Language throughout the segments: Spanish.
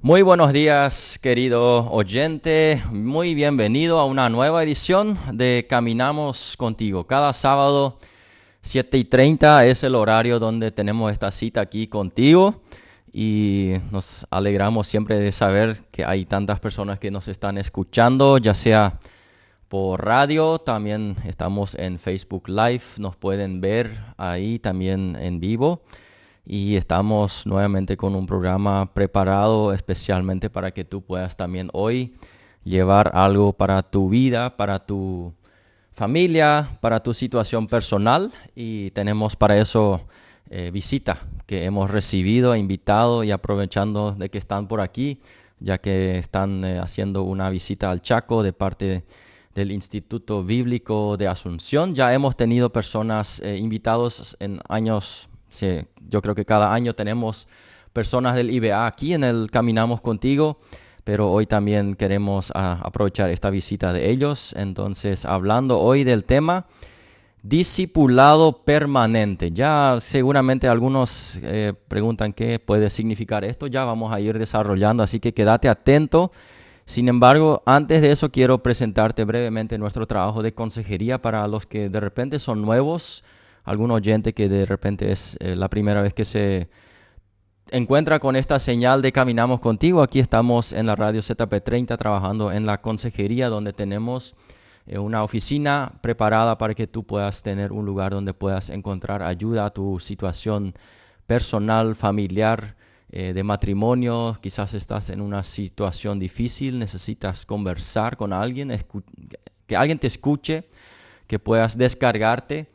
Muy buenos días, querido oyente. Muy bienvenido a una nueva edición de Caminamos Contigo. Cada sábado, 7:30 es el horario donde tenemos esta cita aquí contigo. Y nos alegramos siempre de saber que hay tantas personas que nos están escuchando, ya sea por radio, también estamos en Facebook Live, nos pueden ver ahí también en vivo. Y estamos nuevamente con un programa preparado especialmente para que tú puedas también hoy llevar algo para tu vida, para tu familia, para tu situación personal. Y tenemos para eso visita que hemos recibido, invitado y aprovechando de que están por aquí, ya que están haciendo una visita al Chaco de parte del Instituto Bíblico de Asunción. Ya hemos tenido personas invitados en años. Sí, yo creo que cada año tenemos personas del IBA aquí en el Caminamos Contigo, pero hoy también queremos aprovechar esta visita de ellos. Entonces, hablando hoy del tema discipulado permanente. Ya seguramente algunos preguntan qué puede significar esto. Ya vamos a ir desarrollando, así que quédate atento. Sin embargo, antes de eso quiero presentarte brevemente nuestro trabajo de consejería para los que de repente son nuevos. Algún oyente que de repente es la primera vez que se encuentra con esta señal de Caminamos Contigo. Aquí estamos en la radio ZP30 trabajando en la consejería, donde tenemos una oficina preparada para que tú puedas tener un lugar donde puedas encontrar ayuda a tu situación personal, familiar, de matrimonio. Quizás estás en una situación difícil, necesitas conversar con alguien, que alguien te escuche, que puedas descargarte.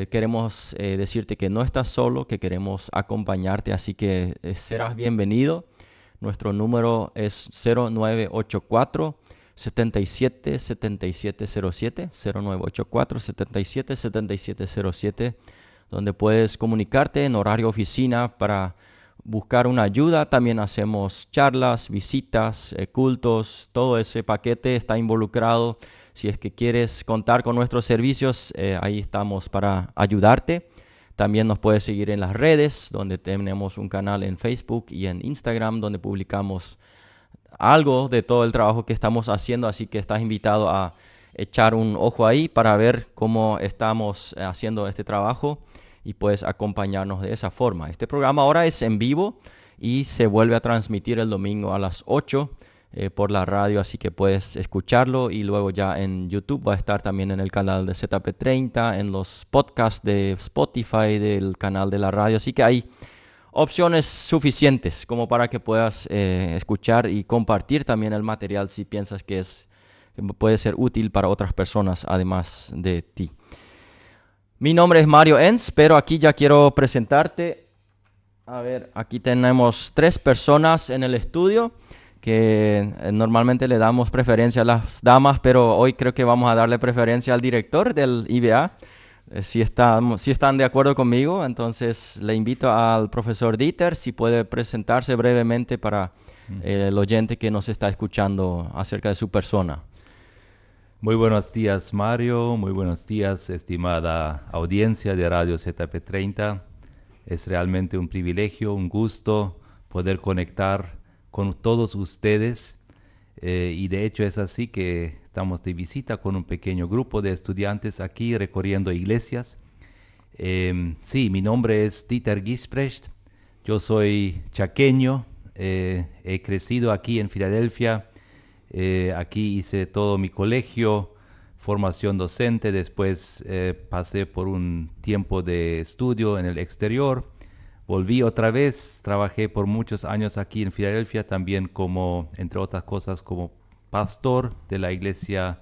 Queremos decirte que no estás solo, que queremos acompañarte, así que serás bienvenido. Nuestro número es 0984 77 7707, 0984 77 7707, donde puedes comunicarte en horario oficina para buscar una ayuda. También hacemos charlas, visitas, cultos, todo ese paquete está involucrado. Si es que quieres contar con nuestros servicios, ahí estamos para ayudarte. También nos puedes seguir en las redes, donde tenemos un canal en Facebook y en Instagram, donde publicamos algo de todo el trabajo que estamos haciendo. Así que estás invitado a echar un ojo ahí para ver cómo estamos haciendo este trabajo y puedes acompañarnos de esa forma. Este programa ahora es en vivo y se vuelve a transmitir el domingo a las 8 por la radio, así que puedes escucharlo, y luego ya en YouTube va a estar también en el canal de ZP30, en los podcasts de Spotify del canal de la radio, así que hay opciones suficientes como para que puedas escuchar y compartir también el material si piensas que puede ser útil para otras personas además de ti. Mi nombre es Mario Enz, pero aquí ya quiero presentarte. A ver, aquí tenemos 3 personas en el estudio que normalmente le damos preferencia a las damas, pero hoy creo que vamos a darle preferencia al director del IBA. Si están de acuerdo conmigo, entonces le invito al profesor Dieter, si puede presentarse brevemente para el oyente que nos está escuchando acerca de su persona. Muy buenos días, Mario. Muy buenos días, estimada audiencia de Radio ZP30. Es realmente un privilegio, un gusto poder conectar con todos ustedes. Y de hecho es así que estamos de visita con un pequeño grupo de estudiantes aquí recorriendo iglesias. Sí, mi nombre es Dieter Gisprecht. Yo soy chaqueño. He crecido aquí en Filadelfia. Aquí hice todo mi colegio, formación docente, después pasé por un tiempo de estudio en el exterior, volví otra vez, trabajé por muchos años aquí en Filadelfia, también como, entre otras cosas, como pastor de la iglesia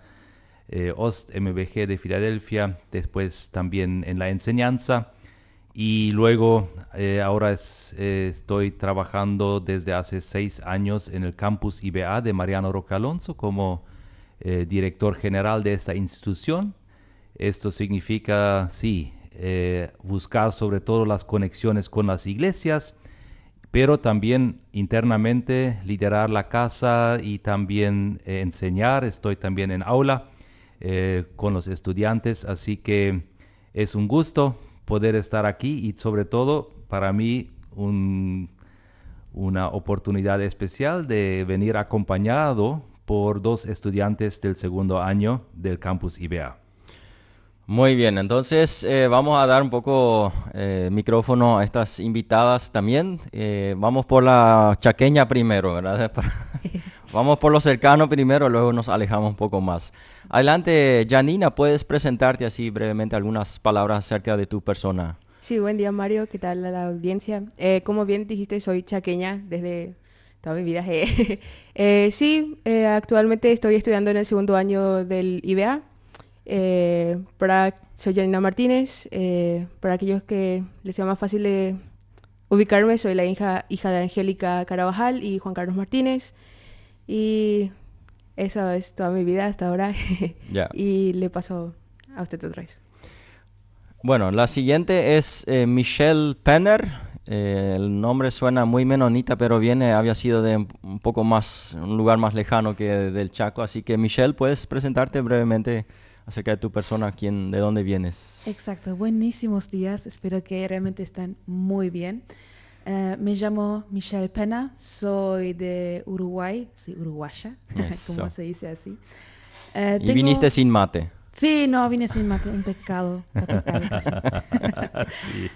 Ost MBG de Filadelfia, después también en la enseñanza. Y luego ahora estoy trabajando desde hace 6 años en el campus IBA de Mariano Roque Alonso como director general de esta institución. Esto significa, sí, buscar sobre todo las conexiones con las iglesias, pero también internamente liderar la casa y también enseñar. Estoy también en aula con los estudiantes, así que es un gusto poder estar aquí y sobre todo para mí un una oportunidad especial de venir acompañado por 2 estudiantes del segundo año del campus IBA. Muy bien, entonces vamos a dar un poco micrófono a estas invitadas también. Vamos por la chaqueña primero, ¿verdad? Vamos por lo cercano primero, luego nos alejamos un poco más. Adelante, Janina, ¿puedes presentarte así brevemente algunas palabras acerca de tu persona? Sí, buen día Mario, ¿qué tal a la audiencia? Como bien dijiste, soy chaqueña desde toda mi vida. Sí, actualmente estoy estudiando en el segundo año del IBA. Soy Janina Martínez. Para aquellos que les sea más fácil de ubicarme, soy la hija de Angélica Carabajal y Juan Carlos Martínez. Y eso es toda mi vida hasta ahora. Ya. Y le paso a usted otra vez. Bueno, la siguiente es Michelle Penner. El nombre suena muy menonita, pero había sido de un poco más, un lugar más lejano que del Chaco. Así que Michelle, ¿puedes presentarte brevemente acerca de tu persona, de dónde vienes? Exacto, buenísimos días, espero que realmente estén muy bien. Me llamo Michelle Pena, soy de Uruguay, soy uruguaya, como se dice así. Y viniste sin mate. Sí, no, vine sin mate, un pecado capital casi. Sí.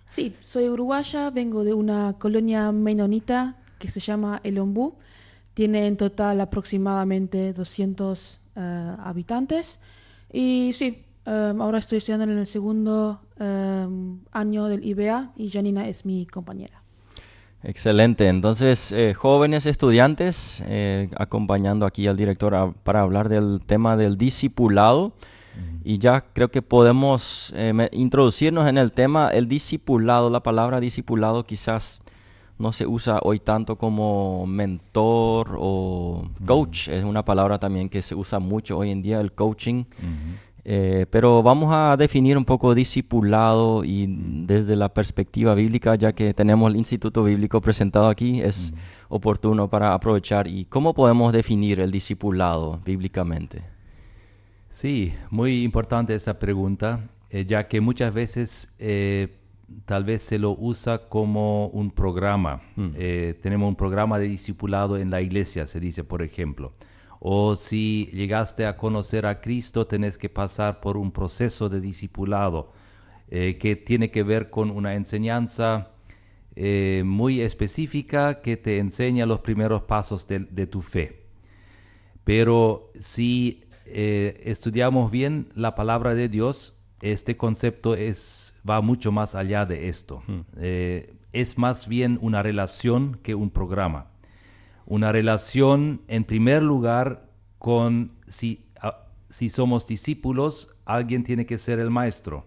Sí, soy uruguaya, vengo de una colonia menonita que se llama El Ombú. Tiene en total aproximadamente 200 habitantes. Y sí, ahora estoy estudiando en el segundo año del IBA y Janina es mi compañera. Excelente. Entonces, jóvenes estudiantes, acompañando aquí al director para hablar del tema del discipulado. Y ya creo que podemos introducirnos en el tema. El discipulado, la palabra discipulado quizás no se usa hoy tanto como mentor o coach. Es una palabra también que se usa mucho hoy en día, el coaching. Pero vamos a definir un poco discipulado y desde la perspectiva bíblica, ya que tenemos el Instituto Bíblico presentado aquí, es oportuno para aprovechar. ¿Y cómo podemos definir el discipulado bíblicamente? Sí, muy importante esa pregunta, ya que muchas veces tal vez se lo usa como un programa. Tenemos un programa de discipulado en la iglesia, se dice, por ejemplo. O si llegaste a conocer a Cristo, tenés que pasar por un proceso de discipulado que tiene que ver con una enseñanza muy específica que te enseña los primeros pasos de tu fe. Pero si estudiamos bien la palabra de Dios, este concepto va mucho más allá de esto. Es más bien una relación que un programa. Una relación, en primer lugar, si somos discípulos, alguien tiene que ser el maestro.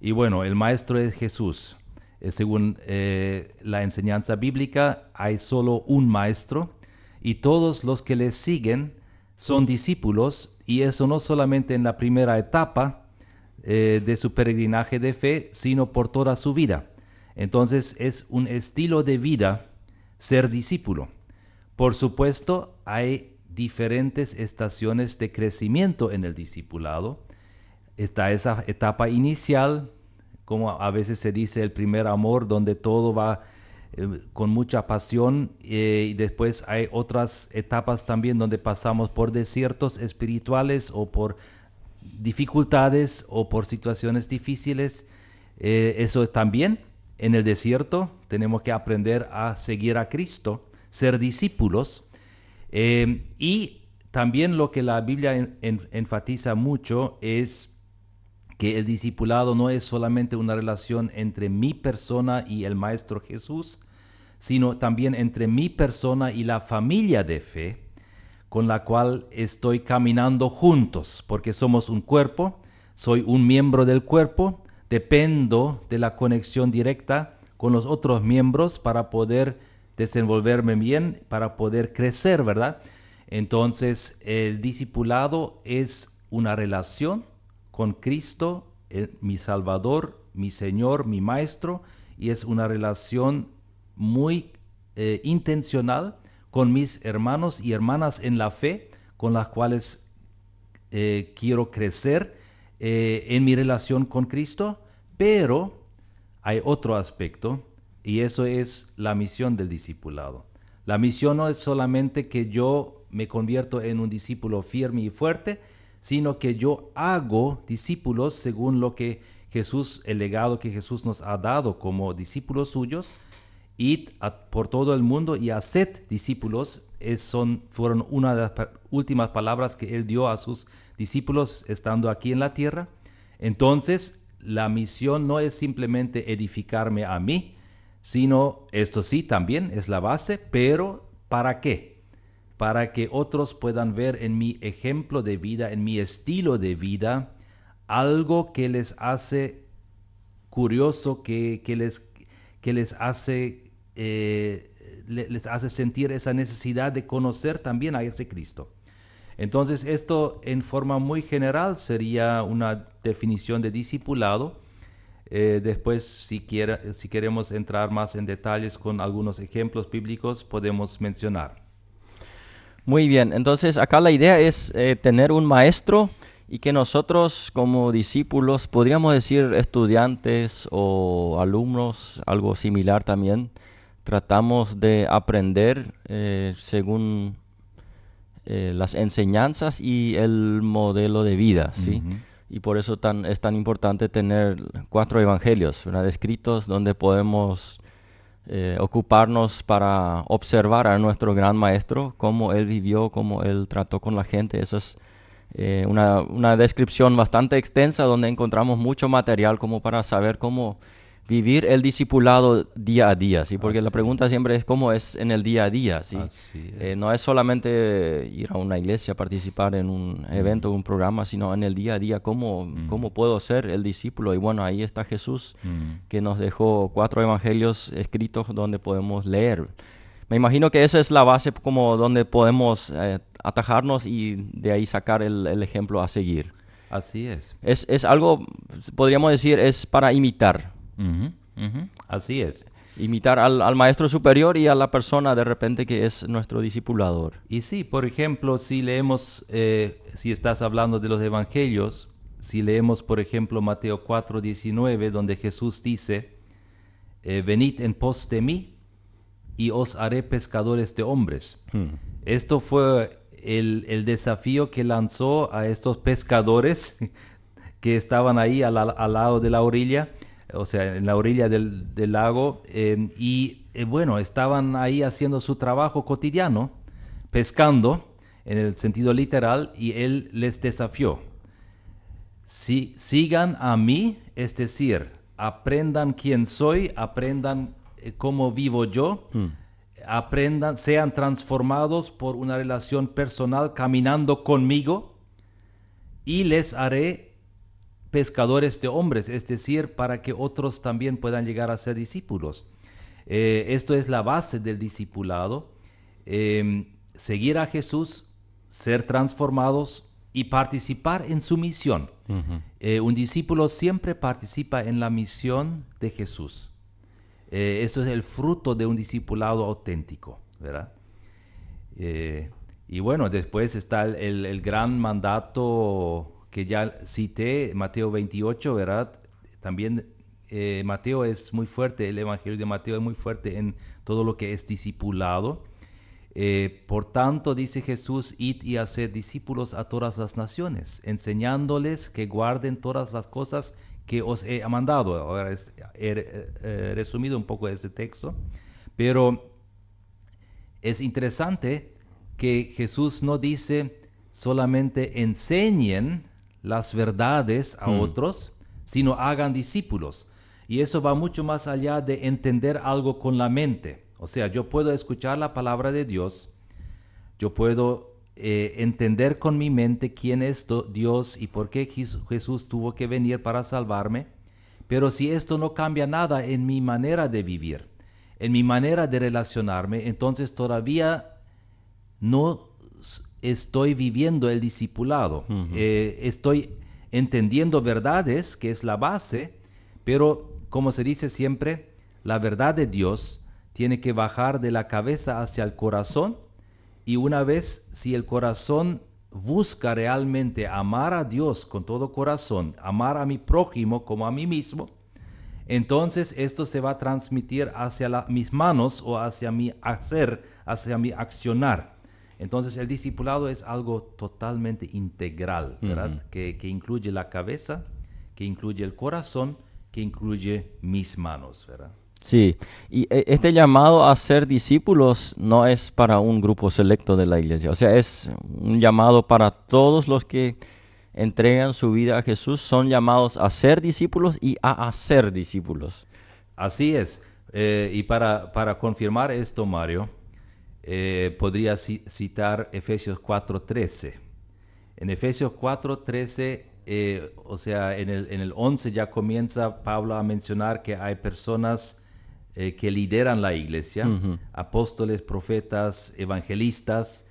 Y bueno, el maestro es Jesús. Según la enseñanza bíblica, hay solo un maestro y todos los que le siguen son discípulos, y eso no solamente en la primera etapa de su peregrinaje de fe, sino por toda su vida. Entonces es un estilo de vida ser discípulo. Por supuesto, hay diferentes estaciones de crecimiento en el discipulado. Está esa etapa inicial, como a veces se dice el primer amor, donde todo va con mucha pasión, y después hay otras etapas también donde pasamos por desiertos espirituales o por dificultades o por situaciones difíciles. Eso es también en el desierto. Tenemos que aprender a seguir a Cristo, ser discípulos. Y también lo que la Biblia enfatiza mucho es que el discipulado no es solamente una relación entre mi persona y el Maestro Jesús, sino también entre mi persona y la familia de fe con la cual estoy caminando juntos, porque somos un cuerpo, soy un miembro del cuerpo, dependo de la conexión directa con los otros miembros para poder desenvolverme bien, para poder crecer, ¿verdad? Entonces, el discipulado es una relación con Cristo, mi Salvador, mi Señor, mi Maestro, y es una relación muy intencional con mis hermanos y hermanas en la fe, con las cuales quiero crecer en mi relación con Cristo. Pero hay otro aspecto Y eso es la misión del discipulado. La misión no es solamente que yo me convierto en un discípulo firme y fuerte, sino que yo hago discípulos según lo que Jesús, el legado que Jesús nos ha dado como discípulos suyos. Id por todo el mundo y haced discípulos. Fueron una de las últimas palabras que Él dio a sus discípulos estando aquí en la tierra. Entonces, la misión no es simplemente edificarme a mí, sino, esto sí, también es la base, pero ¿para qué? Para que otros puedan ver en mi ejemplo de vida, en mi estilo de vida, algo que les hace curioso, que les hace sentir esa necesidad de conocer también a ese Cristo. Entonces, esto en forma muy general sería una definición de discipulado. Después, si queremos entrar más en detalles con algunos ejemplos bíblicos, podemos mencionar. Muy bien, entonces acá la idea es tener un maestro y que nosotros como discípulos, podríamos decir estudiantes o alumnos, algo similar también, tratamos de aprender según las enseñanzas y el modelo de vida, ¿sí? Ujú. Y por eso es tan importante tener 4 evangelios, ¿verdad?, escritos donde podemos ocuparnos para observar a nuestro gran maestro, cómo él vivió, cómo él trató con la gente. Eso es una descripción bastante extensa donde encontramos mucho material como para saber cómo vivir el discipulado día a día, ¿sí? Porque la pregunta siempre es cómo es en el día a día, ¿sí? Así es. No es solamente ir a una iglesia, participar en un evento, un programa, sino en el día a día, cómo puedo ser el discípulo. Y bueno, ahí está Jesús, que nos dejó 4 evangelios escritos donde podemos leer. Me imagino que esa es la base como donde podemos atajarnos y de ahí sacar el ejemplo a seguir. Así es. Es algo, podríamos decir, es para imitar. Ujú, ujú. Así es. Imitar al maestro superior y a la persona de repente que es nuestro discipulador. Y sí, por ejemplo, si leemos, si estás hablando de los evangelios, si leemos, por ejemplo, Mateo 4:19, donde Jesús dice, venid en pos de mí y os haré pescadores de hombres. Esto fue el desafío que lanzó a estos pescadores que estaban ahí al lado de la orilla, o sea, en la orilla del lago, bueno, estaban ahí haciendo su trabajo cotidiano, pescando en el sentido literal, y él les desafió. Sigan a mí, es decir, aprendan quién soy, aprendan cómo vivo yo, aprendan, sean transformados por una relación personal caminando conmigo, y les haré pescadores de hombres, es decir, para que otros también puedan llegar a ser discípulos. Esto es la base del discipulado, seguir a Jesús, ser transformados y participar en su misión. Un discípulo siempre participa en la misión de Jesús. Eso es el fruto de un discipulado auténtico, ¿verdad? Y bueno, después está el gran mandato que ya cité, Mateo 28, ¿verdad? También Mateo es muy fuerte, el Evangelio de Mateo es muy fuerte en todo lo que es discipulado. Por tanto, dice Jesús, id y haced discípulos a todas las naciones, enseñándoles que guarden todas las cosas que os he mandado. Ahora he resumido un poco este texto, pero es interesante que Jesús no dice solamente enseñen las verdades a otros, sino hagan discípulos. Y eso va mucho más allá de entender algo con la mente. O sea, yo puedo escuchar la palabra de Dios, yo puedo entender con mi mente quién es Dios y por qué Jesús tuvo que venir para salvarme, pero si esto no cambia nada en mi manera de vivir, en mi manera de relacionarme, entonces todavía no estoy viviendo el discipulado. Estoy entendiendo verdades, que es la base, pero como se dice siempre, la verdad de Dios tiene que bajar de la cabeza hacia el corazón, y una vez si el corazón busca realmente amar a Dios con todo corazón, amar a mi prójimo como a mí mismo, entonces esto se va a transmitir hacia mis manos o hacia mi hacer, hacia mi accionar. Entonces el discipulado es algo totalmente integral, ¿verdad? Que incluye la cabeza, que incluye el corazón, que incluye mis manos, ¿verdad? Sí, y este llamado a ser discípulos no es para un grupo selecto de la iglesia, o sea, es un llamado para todos los que entregan su vida a Jesús, son llamados a ser discípulos y a hacer discípulos. Así es. Y para confirmar esto, Mario, podría citar Efesios 4:13. En Efesios 4:13, o sea, en el 11 ya comienza Pablo a mencionar que hay personas que lideran la iglesia, apóstoles, profetas, evangelistas,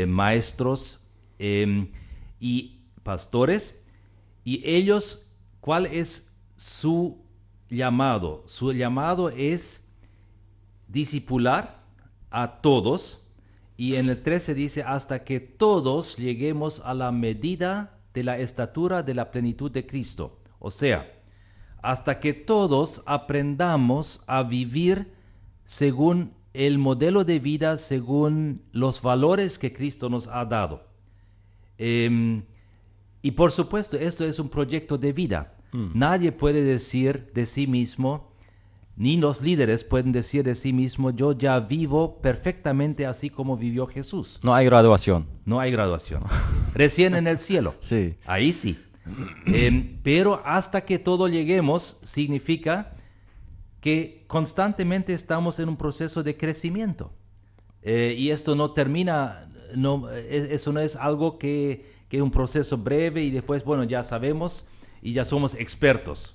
maestros y pastores. Y ellos, ¿cuál es su llamado? Su llamado es discipular a todos. Y en el 13 dice, hasta que todos lleguemos a la medida de la estatura de la plenitud de Cristo. O sea, hasta que todos aprendamos a vivir según el modelo de vida, según los valores que Cristo nos ha dado. Y por supuesto, esto es un proyecto de vida. Nadie puede decir de sí mismo, ni los líderes pueden decir de sí mismo, yo ya vivo perfectamente así como vivió Jesús. No hay graduación. No hay graduación. Recién en el cielo. Sí. Ahí sí. Pero hasta que todo lleguemos, significa que constantemente estamos en un proceso de crecimiento. Y esto no termina, eso no es algo que es un proceso breve y después, bueno, ya sabemos y ya somos expertos.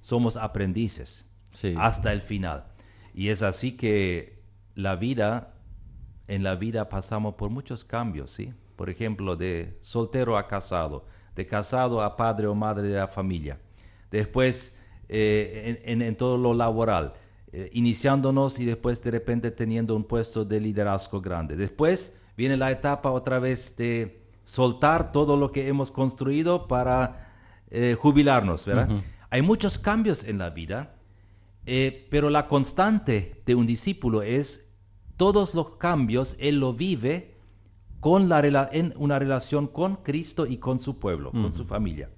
Somos aprendices. Sí. Hasta el final. Y es así que en la vida pasamos por muchos cambios, ¿sí? Por ejemplo, de soltero a casado, de casado a padre o madre de la familia. Después, en todo lo laboral, iniciándonos y después de repente teniendo un puesto de liderazgo grande. Después viene la etapa otra vez de soltar todo lo que hemos construido para jubilarnos, ¿verdad? Hay muchos cambios en la vida. Pero la constante de un discípulo es todos los cambios, él lo vive en una relación con Cristo y con su pueblo, con su familia.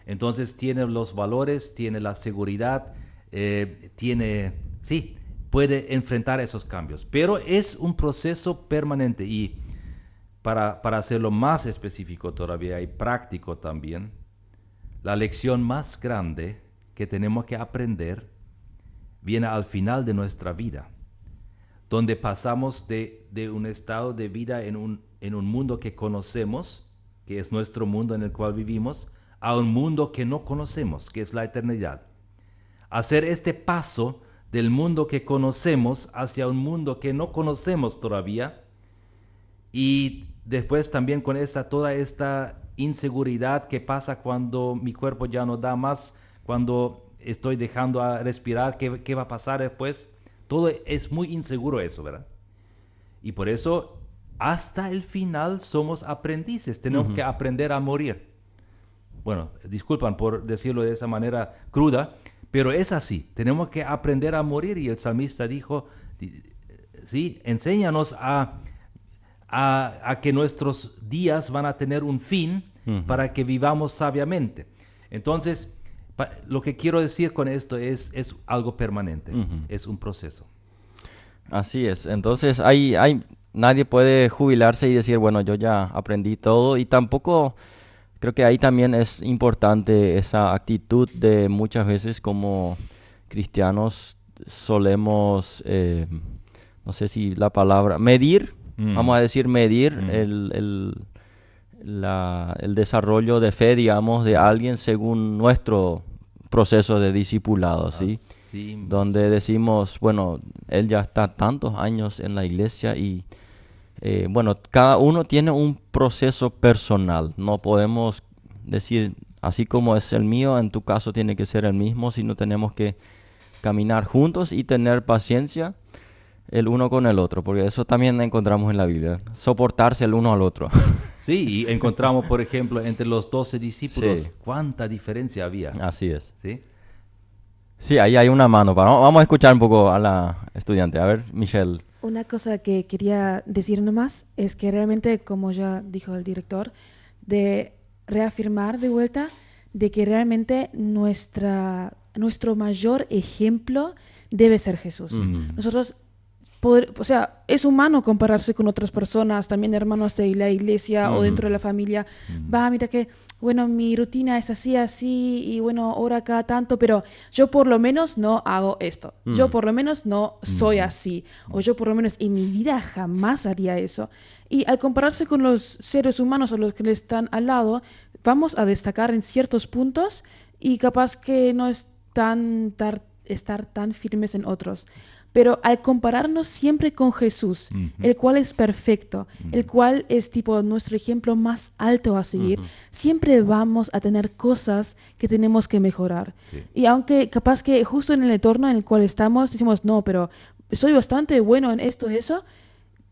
Entonces tiene los valores, tiene la seguridad, puede enfrentar esos cambios. Pero es un proceso permanente y para hacerlo más específico todavía y práctico también, la lección más grande que tenemos que aprender viene al final de nuestra vida, donde pasamos de un estado de vida en un mundo que conocemos, que es nuestro mundo en el cual vivimos, a un mundo que no conocemos, que es la eternidad. Hacer este paso del mundo que conocemos hacia un mundo que no conocemos todavía, y después también con toda esta inseguridad que pasa cuando mi cuerpo ya no da más, cuando estoy dejando a respirar, ¿qué va a pasar después? Todo es muy inseguro eso, ¿verdad? Y por eso, hasta el final somos aprendices. Tenemos que aprender a morir. Bueno, disculpan por decirlo de esa manera cruda, pero es así. Tenemos que aprender a morir. Y el salmista dijo, sí, enséñanos a que nuestros días van a tener un fin para que vivamos sabiamente. Entonces, lo que quiero decir con esto es algo permanente, es un proceso. Así es. Entonces, nadie puede jubilarse y decir, bueno, yo ya aprendí todo. Y tampoco, creo que ahí también es importante esa actitud de muchas veces como cristianos solemos, no sé si la palabra, medir, vamos a decir medir el desarrollo de fe, digamos, de alguien según nuestro proceso de discipulado, ¿sí? Donde decimos, bueno, él ya está tantos años en la iglesia y, bueno, cada uno tiene un proceso personal. No podemos decir, así como es el mío, en tu caso tiene que ser el mismo, sino tenemos que caminar juntos y tener paciencia el uno con el otro, porque eso también encontramos en la Biblia, soportarse el uno al otro. Sí, y encontramos, por ejemplo, entre los 12 discípulos, Sí. cuánta diferencia había. Así es. ¿Sí? Sí, ahí hay una mano. Vamos a escuchar un poco a la estudiante. A ver, Michelle. Una cosa que quería decir nomás es que realmente, como ya dijo el director, de reafirmar de vuelta de que realmente nuestro mayor ejemplo debe ser Jesús. Nosotros, o sea, es humano compararse con otras personas, también hermanos de la iglesia o dentro de la familia. Mira que, bueno, mi rutina es así, así, y bueno, ahora cada tanto, pero yo por lo menos no hago esto. Yo por lo menos no soy así. O yo por lo menos en mi vida jamás haría eso. Y al compararse con los seres humanos o los que le están al lado, vamos a destacar en ciertos puntos y capaz que no es estar tan firmes en otros. Pero al compararnos siempre con Jesús, el cual es perfecto, el cual es tipo nuestro ejemplo más alto a seguir, siempre vamos a tener cosas que tenemos que mejorar. Sí. Y aunque capaz que justo en el entorno en el cual estamos, decimos, no, pero soy bastante bueno en esto y eso,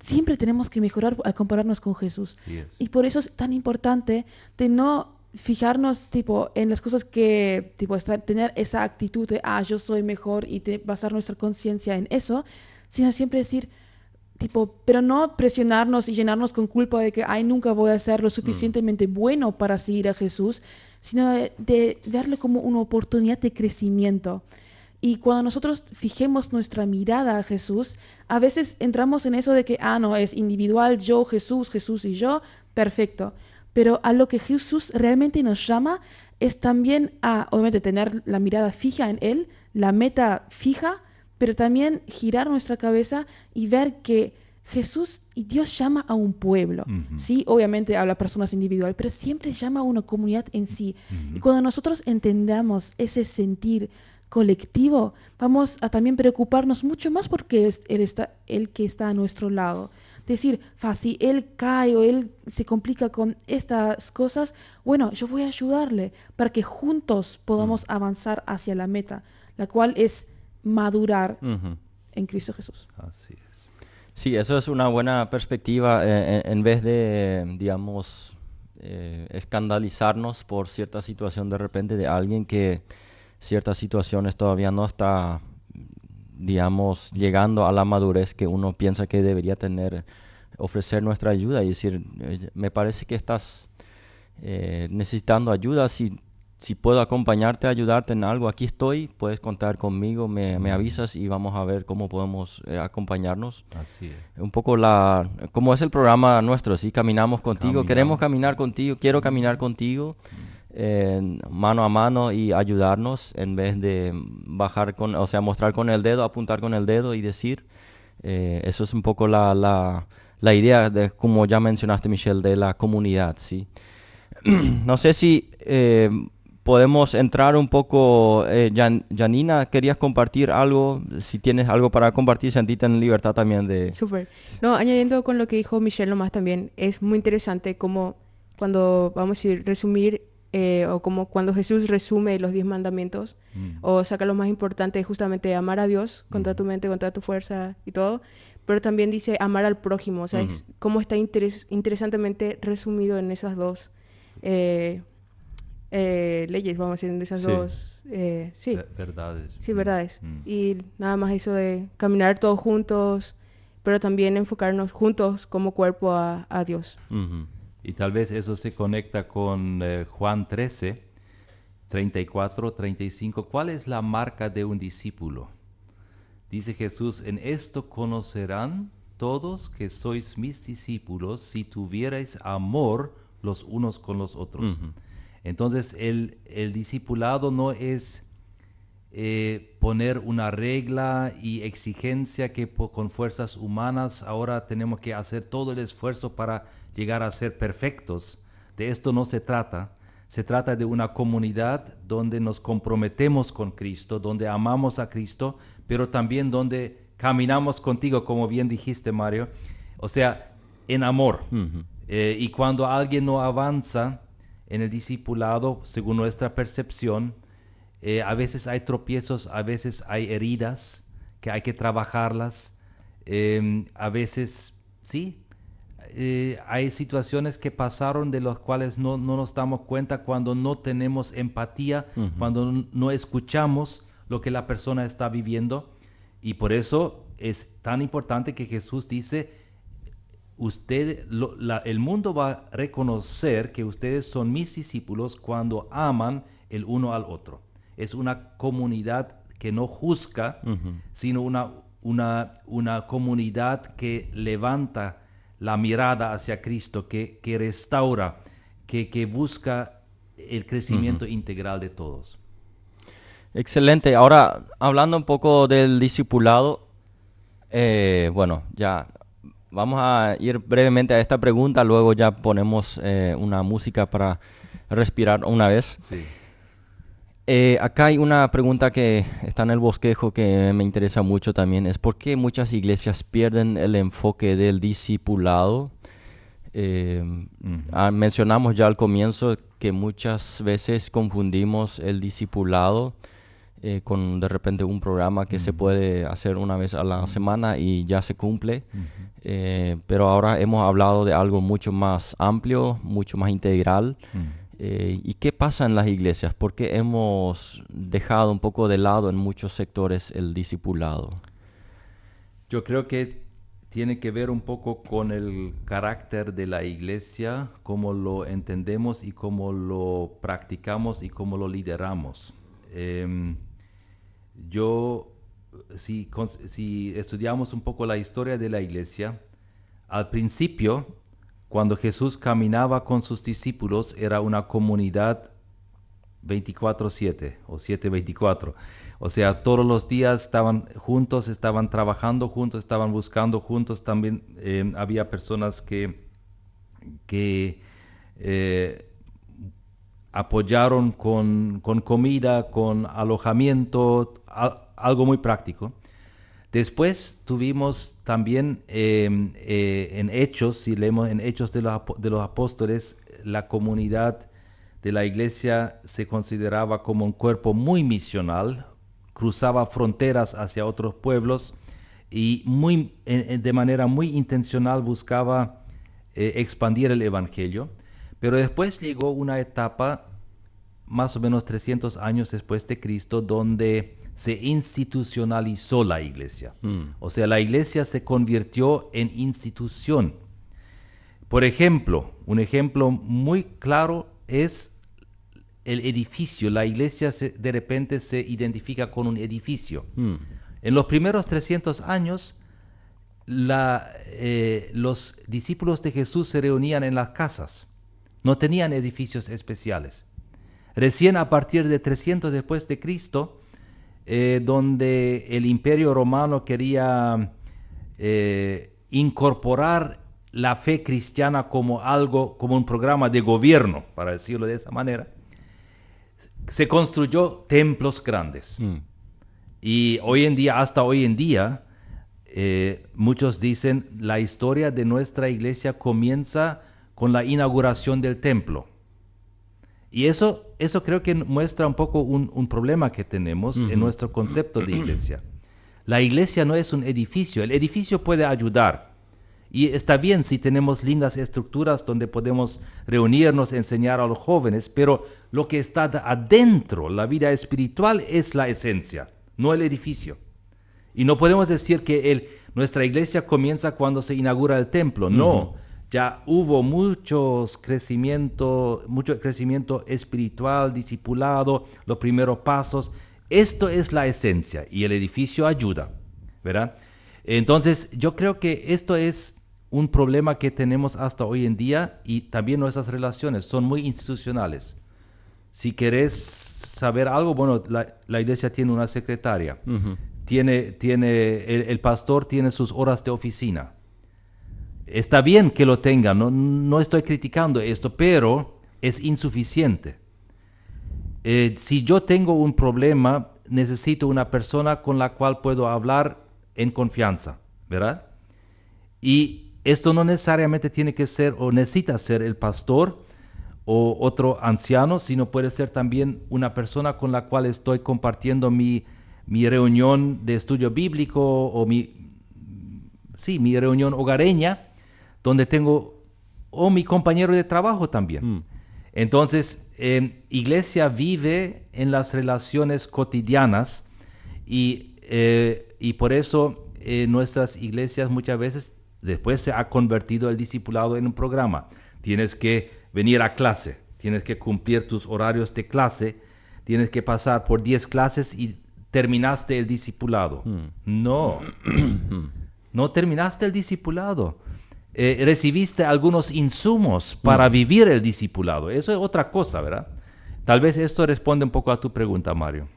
siempre tenemos que mejorar al compararnos con Jesús. Sí es. Y por eso es tan importante de no fijarnos tipo en las cosas que tipo tener esa actitud de yo soy mejor y basar nuestra conciencia en eso, sino siempre decir tipo, pero no presionarnos y llenarnos con culpa de que nunca voy a ser lo suficientemente bueno para seguir a Jesús, sino de verlo como una oportunidad de crecimiento. Y cuando nosotros fijemos nuestra mirada a Jesús, a veces entramos en eso de que, no, es individual, yo, Jesús y yo, perfecto. Pero a lo que Jesús realmente nos llama es también a, obviamente, tener la mirada fija en Él, la meta fija, pero también girar nuestra cabeza y ver que Jesús y Dios llama a un pueblo. Sí, obviamente a las personas individuales, pero siempre llama a una comunidad en sí. Y cuando nosotros entendamos ese sentir colectivo, vamos a también preocuparnos mucho más porque es el que está a nuestro lado. Decir, si él cae o él se complica con estas cosas, bueno, yo voy a ayudarle para que juntos podamos avanzar hacia la meta, la cual es madurar en Cristo Jesús. Así es. Sí, eso es una buena perspectiva. En vez de, digamos, escandalizarnos por cierta situación de repente de alguien que ciertas situaciones todavía no está, digamos, llegando a la madurez que uno piensa que debería tener, ofrecer nuestra ayuda y decir, me parece que estás necesitando ayuda, si puedo acompañarte, ayudarte en algo, aquí estoy, puedes contar conmigo, me avisas y vamos a ver cómo podemos acompañarnos. Así es. Un poco como es el programa nuestro, ¿sí? Caminamos contigo, queremos caminar contigo, quiero caminar contigo. Mano a mano y ayudarnos en vez de mostrar con el dedo, apuntar con el dedo y decir, eso es un poco la idea de, como ya mencionaste, Michelle, de la comunidad, ¿sí? No sé si podemos entrar un poco, Janina, ¿querías compartir algo? Si tienes algo para compartir, sentite en libertad también de... Súper. No, añadiendo con lo que dijo Michelle nomás también, es muy interesante como cuando vamos a resumir o como cuando Jesús resume los 10 mandamientos o saca lo más importante, justamente amar a Dios con toda tu mente, con toda tu fuerza y todo, pero también dice amar al prójimo, o sea, es como está interesantemente resumido en esas dos leyes, vamos a decir, en esas dos verdades. Sí, verdades. Y nada más eso de caminar todos juntos, pero también enfocarnos juntos como cuerpo a Dios. Y tal vez eso se conecta con Juan 13, 34, 35. ¿Cuál es la marca de un discípulo? Dice Jesús, en esto conocerán todos que sois mis discípulos si tuvierais amor los unos con los otros. Entonces el discipulado no es poner una regla y exigencia que con fuerzas humanas ahora tenemos que hacer todo el esfuerzo para llegar a ser perfectos. De esto no se trata. Se trata de una comunidad donde nos comprometemos con Cristo, donde amamos a Cristo, pero también donde caminamos contigo, como bien dijiste, Mario. O sea, en amor. Y cuando alguien no avanza en el discipulado, según nuestra percepción, a veces hay tropiezos, a veces hay heridas que hay que trabajarlas. A veces, sí, hay situaciones que pasaron de las cuales no nos damos cuenta cuando no tenemos empatía, cuando no escuchamos lo que la persona está viviendo. Y por eso es tan importante que Jesús dice, el mundo va a reconocer que ustedes son mis discípulos cuando aman el uno al otro. Es una comunidad que no juzga, sino una comunidad que levanta la mirada hacia Cristo, que restaura, que busca el crecimiento integral de todos. Excelente. Ahora, hablando un poco del discipulado, bueno, ya vamos a ir brevemente a esta pregunta, luego ya ponemos una música para respirar una vez. Sí. Acá hay una pregunta que está en el bosquejo que me interesa mucho también, es ¿por qué muchas iglesias pierden el enfoque del discipulado? Mencionamos ya al comienzo que muchas veces confundimos el discipulado con de repente un programa que se puede hacer una vez a la semana y ya se cumple, pero ahora hemos hablado de algo mucho más amplio, mucho más integral. ¿Y qué pasa en las iglesias? ¿Por qué hemos dejado un poco de lado en muchos sectores el discipulado? Yo creo que tiene que ver un poco con el carácter de la iglesia, cómo lo entendemos y cómo lo practicamos y cómo lo lideramos. Si estudiamos un poco la historia de la iglesia, al principio, cuando Jesús caminaba con sus discípulos, era una comunidad 24/7 o 7/24. O sea, todos los días estaban juntos, estaban trabajando juntos, estaban buscando juntos. También había personas que apoyaron con comida, con alojamiento, algo muy práctico. Después tuvimos también en Hechos, si leemos en Hechos de los Apóstoles, la comunidad de la iglesia se consideraba como un cuerpo muy misional, cruzaba fronteras hacia otros pueblos y de manera muy intencional buscaba expandir el evangelio. Pero después llegó una etapa, más o menos 300 años después de Cristo, donde se institucionalizó la iglesia. O sea, la iglesia se convirtió en institución. Por ejemplo, un ejemplo muy claro es el edificio. La iglesia de repente se identifica con un edificio. En los primeros 300 años, los discípulos de Jesús se reunían en las casas. No tenían edificios especiales. Recién a partir de 300 después de Cristo, donde el Imperio Romano quería incorporar la fe cristiana como un programa de gobierno, para decirlo de esa manera, se construyó templos grandes. Y hasta hoy en día, muchos dicen, la historia de nuestra iglesia comienza con la inauguración del templo. Y eso creo que muestra un poco un problema que tenemos en nuestro concepto de iglesia. La iglesia no es un edificio. El edificio puede ayudar. Y está bien si tenemos lindas estructuras donde podemos reunirnos, enseñar a los jóvenes, pero lo que está adentro, la vida espiritual, es la esencia, no el edificio. Y no podemos decir que nuestra iglesia comienza cuando se inaugura el templo. No, ya hubo mucho crecimiento espiritual, discipulado, los primeros pasos. Esto es la esencia y el edificio ayuda, ¿verdad? Entonces, yo creo que esto es un problema que tenemos hasta hoy en día, y también nuestras relaciones son muy institucionales. Si querés saber algo, bueno, la iglesia tiene una secretaria, el pastor tiene sus horas de oficina. Está bien que lo tenga, no estoy criticando esto, pero es insuficiente. Si yo tengo un problema, necesito una persona con la cual puedo hablar en confianza, ¿verdad? Y esto no necesariamente tiene que ser o necesita ser el pastor o otro anciano, sino puede ser también una persona con la cual estoy compartiendo mi reunión de estudio bíblico o mi reunión hogareña, donde tengo mi compañero de trabajo también. Entonces, iglesia vive en las relaciones cotidianas, Y por eso nuestras iglesias muchas veces después se ha convertido el discipulado en un programa. Tienes que venir a clase, tienes que cumplir tus horarios de clase, tienes que pasar por 10 clases y terminaste el discipulado. No, no terminaste el discipulado. Recibiste algunos insumos para vivir el discipulado. Eso es otra cosa, ¿verdad? Tal vez esto responde un poco a tu pregunta, Mario.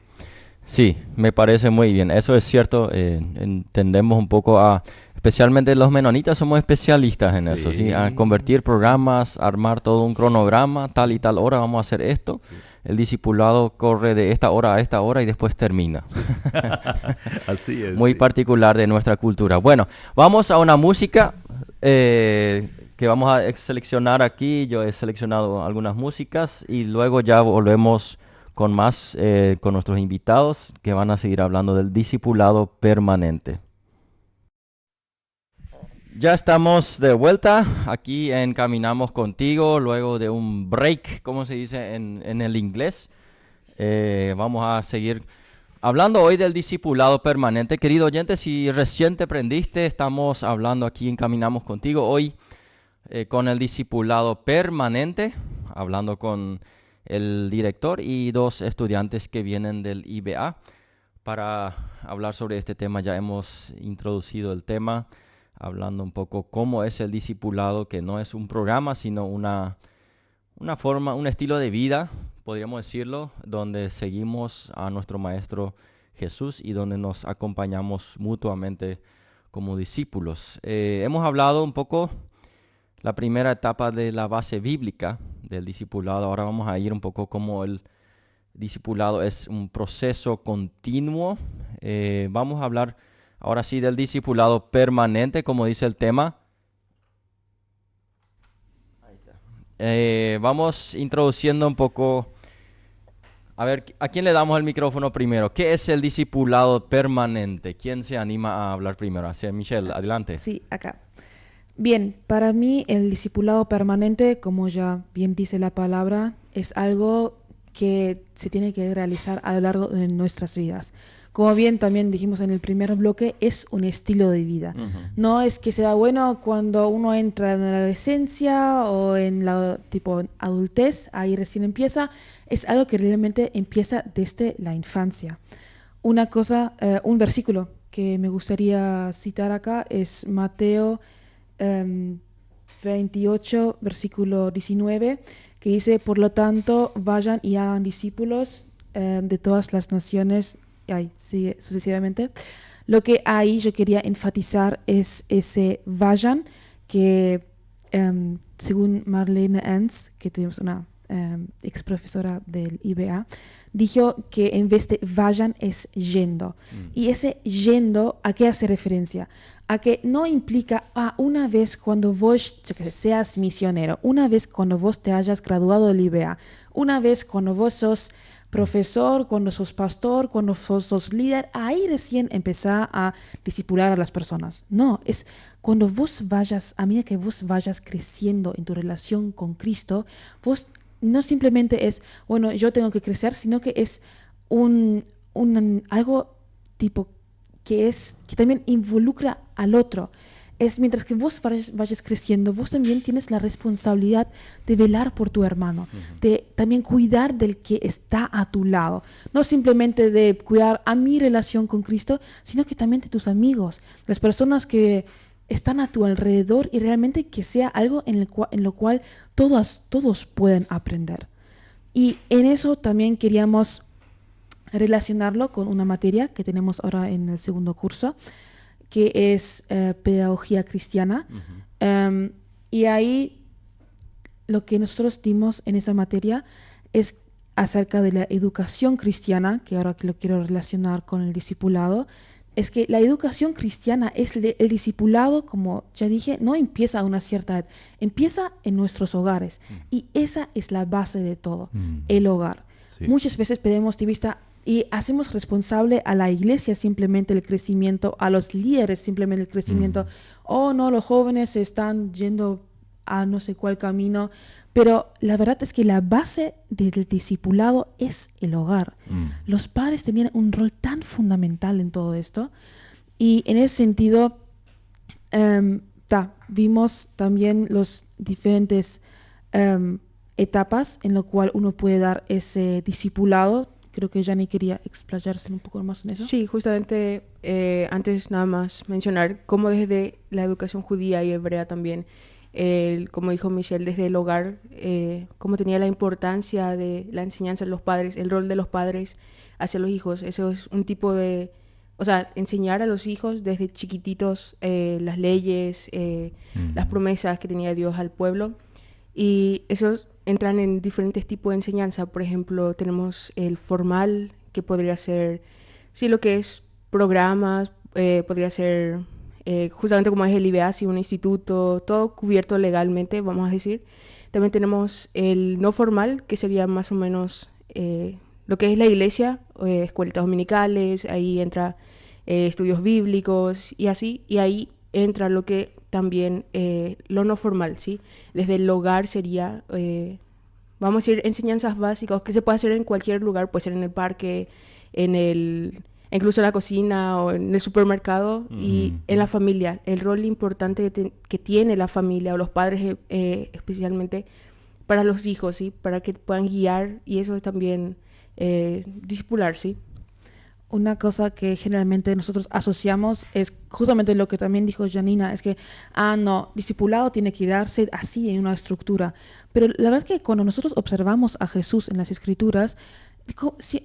Sí, me parece muy bien. Eso es cierto. Entendemos un poco especialmente los menonitas somos especialistas en eso, ¿sí? A convertir programas, armar todo un cronograma, tal y tal hora vamos a hacer esto. Sí. El discipulado corre de esta hora a esta hora y después termina. Sí. Así es. Muy particular de nuestra cultura. Bueno, vamos a una música que vamos a seleccionar aquí. Yo he seleccionado algunas músicas y luego ya volvemos con más, con nuestros invitados que van a seguir hablando del discipulado permanente. Ya estamos de vuelta aquí en Caminamos Contigo, luego de un break, como se dice en el inglés. Vamos a seguir hablando hoy del discipulado permanente. Querido oyente, si recién te prendiste, estamos hablando aquí en Caminamos Contigo hoy con el discipulado permanente, hablando con el director y 2 estudiantes que vienen del IBA. Para hablar sobre este tema ya hemos introducido el tema, hablando un poco cómo es el discipulado, que no es un programa, sino una forma, un estilo de vida, podríamos decirlo, donde seguimos a nuestro Maestro Jesús y donde nos acompañamos mutuamente como discípulos. Hemos hablado un poco la primera etapa de la base bíblica del discipulado. Ahora vamos a ir un poco como el discipulado es un proceso continuo. Vamos a hablar ahora sí del discipulado permanente, como dice el tema. Vamos introduciendo un poco. A ver, ¿a quién le damos el micrófono primero? ¿Qué es el discipulado permanente? ¿Quién se anima a hablar primero? Hacia Michelle, adelante. Sí, acá. Bien, para mí el discipulado permanente, como ya bien dice la palabra, es algo que se tiene que realizar a lo largo de nuestras vidas. Como bien también dijimos en el primer bloque, es un estilo de vida. No es que sea bueno cuando uno entra en la adolescencia o en la tipo adultez, ahí recién empieza. Es algo que realmente empieza desde la infancia. Una cosa, un versículo que me gustaría citar acá es Mateo 28, versículo 19, que dice: por lo tanto, vayan y hagan discípulos de todas las naciones, y ahí sigue sucesivamente. Lo que ahí yo quería enfatizar es ese vayan, que según Marlene Enns, que tenemos una ex profesora del IBA, dijo que en vez de vayan es yendo. Y ese yendo, ¿a qué hace referencia? A que no implica una vez cuando vos seas misionero, una vez cuando vos te hayas graduado del IBA, una vez cuando vos sos profesor, cuando sos pastor, cuando sos líder, ahí recién empezá a discipular a las personas. No, es cuando vos vayas, a medida que vos vayas creciendo en tu relación con Cristo, vos no simplemente es, bueno, yo tengo que crecer, sino que es algo tipo que también involucra al otro. Es mientras que vos vayas creciendo, vos también tienes la responsabilidad de velar por tu hermano, de también cuidar del que está a tu lado. No simplemente de cuidar a mi relación con Cristo, sino que también de tus amigos, las personas que están a tu alrededor, y realmente que sea algo en lo cual todos pueden aprender. Y en eso también queríamos relacionarlo con una materia que tenemos ahora en el segundo curso, que es pedagogía cristiana. Y ahí lo que nosotros dimos en esa materia es acerca de la educación cristiana, que ahora que lo quiero relacionar con el discipulado, es que la educación cristiana es el discipulado, como ya dije, no empieza a una cierta edad, empieza en nuestros hogares. Y esa es la base de todo, el hogar. Sí. Muchas veces perdemos de vista y hacemos responsable a la iglesia simplemente el crecimiento, a los líderes simplemente el crecimiento. Oh, no, los jóvenes están yendo a no sé cuál camino, pero la verdad es que la base del discipulado es el hogar. Los padres tenían un rol tan fundamental en todo esto, y en ese sentido vimos también los diferentes etapas en lo cual uno puede dar ese discipulado. Creo que Jani quería explayarse un poco más en eso. Sí, justamente antes nada más mencionar cómo desde la educación judía y hebrea también, como dijo Michelle, desde el hogar, cómo tenía la importancia de la enseñanza de los padres, el rol de los padres hacia los hijos. Eso es un tipo de, o sea, enseñar a los hijos desde chiquititos las leyes, las promesas que tenía Dios al pueblo. Y esos entran en diferentes tipos de enseñanza. Por ejemplo, tenemos el formal, que podría ser, sí, lo que es programas, podría ser justamente como es el IBEASI, un instituto, todo cubierto legalmente, vamos a decir. También tenemos el no formal, que sería más o menos lo que es la iglesia, escuelitas dominicales, ahí entra estudios bíblicos y así, y ahí entra lo que también lo no formal, ¿sí? Desde el hogar sería, vamos a decir, enseñanzas básicas que se puede hacer en cualquier lugar, puede ser en el parque, incluso en la cocina o en el supermercado, y en la familia, el rol importante que tiene la familia o los padres especialmente para los hijos, ¿sí? Para que puedan guiar, y eso es también discipular, ¿sí? Una cosa que generalmente nosotros asociamos es justamente lo que también dijo Janina, es que, no, discipulado tiene que darse así en una estructura. Pero la verdad que cuando nosotros observamos a Jesús en las Escrituras,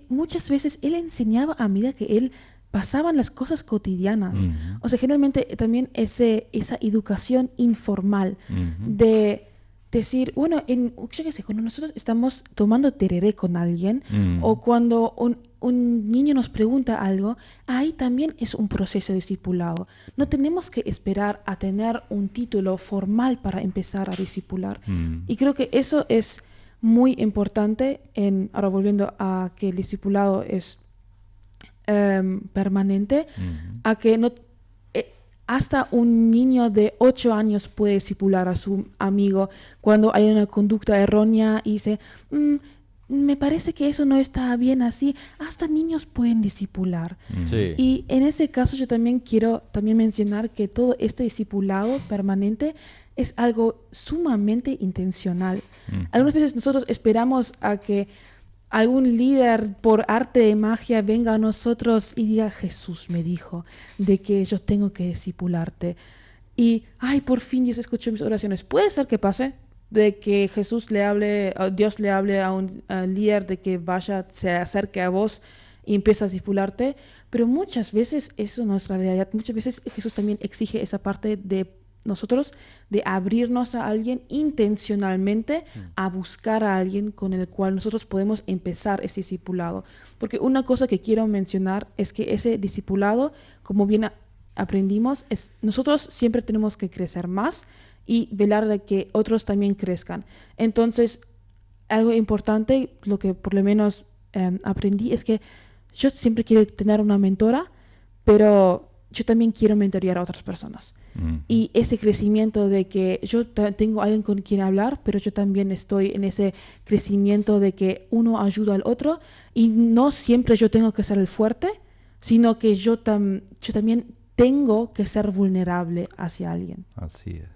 muchas veces Él enseñaba a medida que Él pasaban las cosas cotidianas. O sea, generalmente también esa educación informal de decir, bueno, yo qué sé, cuando nosotros estamos tomando tereré con alguien, o cuando un niño nos pregunta algo, ahí también es un proceso de discipulado. No tenemos que esperar a tener un título formal para empezar a discipular. Y creo que eso es muy importante, ahora volviendo a que el discipulado es permanente, a que no... Hasta un niño de 8 años puede discipular a su amigo cuando hay una conducta errónea y dice, me parece que eso no está bien así. Hasta niños pueden discipular. Sí. Y en ese caso yo también quiero mencionar que todo este discipulado permanente es algo sumamente intencional. Algunas veces nosotros esperamos a que algún líder por arte de magia venga a nosotros y diga, Jesús me dijo de que yo tengo que discipularte. Y, por fin Dios escuchó mis oraciones. Puede ser que pase, de que Dios le hable a un líder de que se acerque a vos y empiece a discipularte, pero muchas veces eso no es la realidad. Muchas veces Jesús también exige esa parte de nosotros, de abrirnos a alguien intencionalmente, a buscar a alguien con el cual nosotros podemos empezar ese discipulado. Porque una cosa que quiero mencionar es que ese discipulado, como bien aprendimos, nosotros siempre tenemos que crecer más y velar de que otros también crezcan. Entonces, algo importante, lo que por lo menos aprendí, es que yo siempre quiero tener una mentora, pero yo también quiero mentorear a otras personas. Y ese crecimiento de que yo tengo alguien con quien hablar, pero yo también estoy en ese crecimiento de que uno ayuda al otro, y no siempre yo tengo que ser el fuerte, sino que yo también tengo que ser vulnerable hacia alguien. Así es.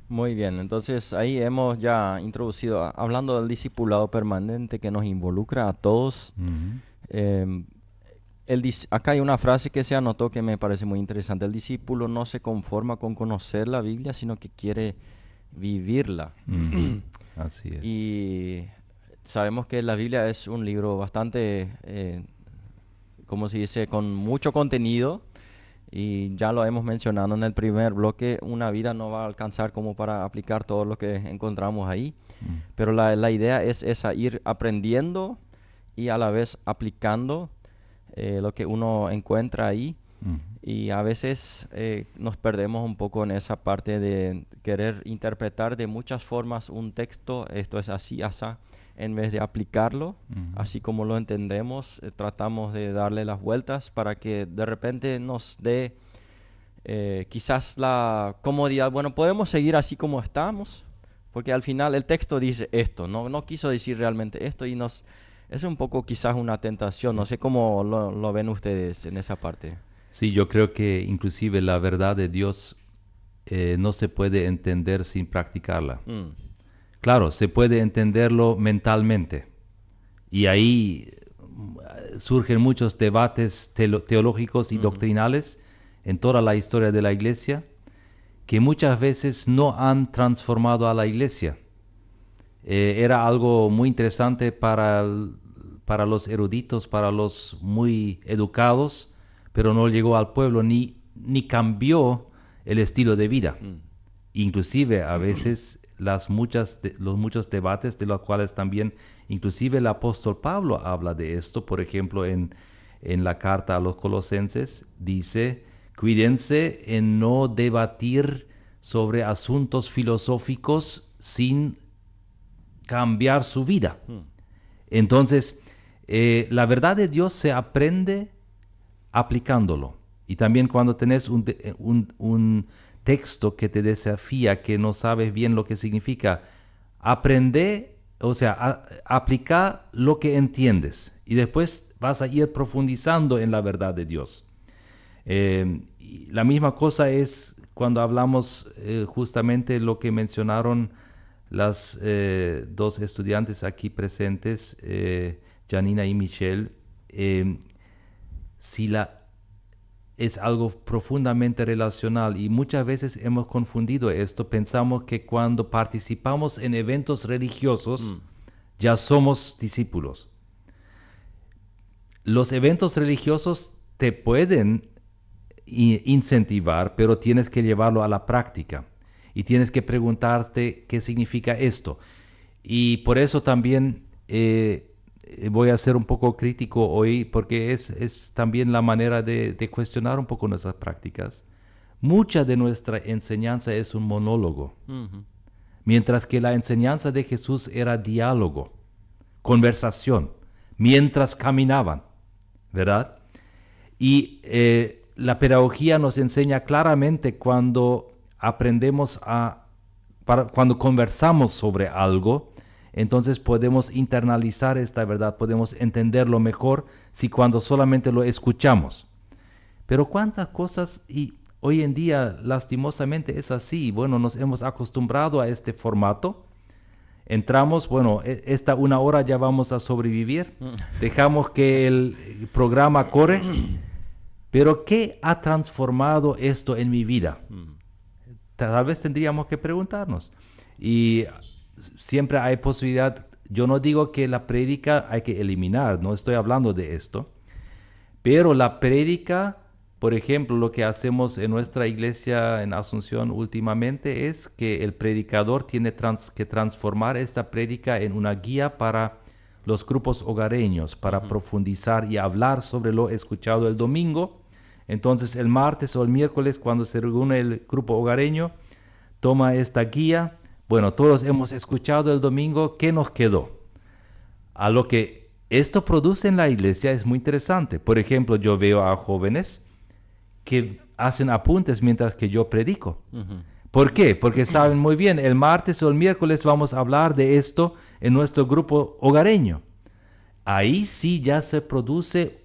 Muy bien, entonces ahí hemos ya introducido, hablando del discipulado permanente que nos involucra a todos. Acá hay una frase que se anotó que me parece muy interesante. El discípulo no se conforma con conocer la Biblia, sino que quiere vivirla. Así es. Y sabemos que la Biblia es un libro bastante, ¿cómo se dice?, con mucho contenido. Y ya lo hemos mencionado en el primer bloque, una vida no va a alcanzar como para aplicar todo lo que encontramos ahí. Pero la idea es esa, ir aprendiendo y a la vez aplicando lo que uno encuentra ahí. Y a veces nos perdemos un poco en esa parte de querer interpretar de muchas formas un texto, esto es así, asá, en vez de aplicarlo, así como lo entendemos, tratamos de darle las vueltas para que de repente nos dé quizás la comodidad, bueno, podemos seguir así como estamos, porque al final el texto dice esto, no quiso decir realmente esto y es un poco quizás una tentación. Sí. No sé cómo lo ven ustedes en esa parte. Sí, yo creo que inclusive la verdad de Dios no se puede entender sin practicarla. Claro, se puede entenderlo mentalmente y ahí surgen muchos debates teológicos y doctrinales en toda la historia de la iglesia que muchas veces no han transformado a la iglesia. Era algo muy interesante para los eruditos, para los muy educados, pero no llegó al pueblo ni cambió el estilo de vida. Inclusive a veces los muchos debates de los cuales también inclusive el apóstol Pablo habla de esto. Por ejemplo, en la carta a los Colosenses dice: cuídense en no debatir sobre asuntos filosóficos sin cambiar su vida. Entonces, la verdad de Dios se aprende aplicándolo. Y también cuando tenés un texto que te desafía, que no sabes bien lo que significa, aprende, o sea, aplica lo que entiendes. Y después vas a ir profundizando en la verdad de Dios. Y la misma cosa es cuando hablamos justamente lo que mencionaron las dos estudiantes aquí presentes, Janina y Michelle. Si es algo profundamente relacional y muchas veces hemos confundido esto, pensamos que cuando participamos en eventos religiosos ya somos discípulos. Los eventos religiosos te pueden incentivar, pero tienes que llevarlo a la práctica y tienes que preguntarte qué significa esto. Y por eso también voy a ser un poco crítico hoy, porque es también la manera de cuestionar un poco nuestras prácticas. Mucha de nuestra enseñanza es un monólogo, mientras que la enseñanza de Jesús era diálogo, conversación, mientras caminaban, ¿verdad? Y la pedagogía nos enseña claramente cuando aprendemos cuando conversamos sobre algo, entonces podemos internalizar esta verdad, podemos entenderlo mejor si cuando solamente lo escuchamos. Pero cuántas cosas, y hoy en día lastimosamente es así, bueno, nos hemos acostumbrado a este formato. Entramos, bueno, esta 1 hora ya vamos a sobrevivir, dejamos que el programa corre, pero ¿qué ha transformado esto en mi vida? Tal vez tendríamos que preguntarnos. Y siempre hay posibilidad, yo no digo que la prédica hay que eliminar, no estoy hablando de esto, pero la prédica, por ejemplo, lo que hacemos en nuestra iglesia en Asunción últimamente es que el predicador tiene que transformar esta prédica en una guía para los grupos hogareños, para profundizar y hablar sobre lo escuchado el domingo. Entonces el martes o el miércoles, cuando se reúne el grupo hogareño, toma esta guía. Bueno, todos hemos escuchado el domingo, ¿qué nos quedó? A lo que esto produce en la iglesia es muy interesante. Por ejemplo, yo veo a jóvenes que hacen apuntes mientras que yo predico. ¿Por qué? Porque saben muy bien, el martes o el miércoles vamos a hablar de esto en nuestro grupo hogareño. Ahí sí ya se produce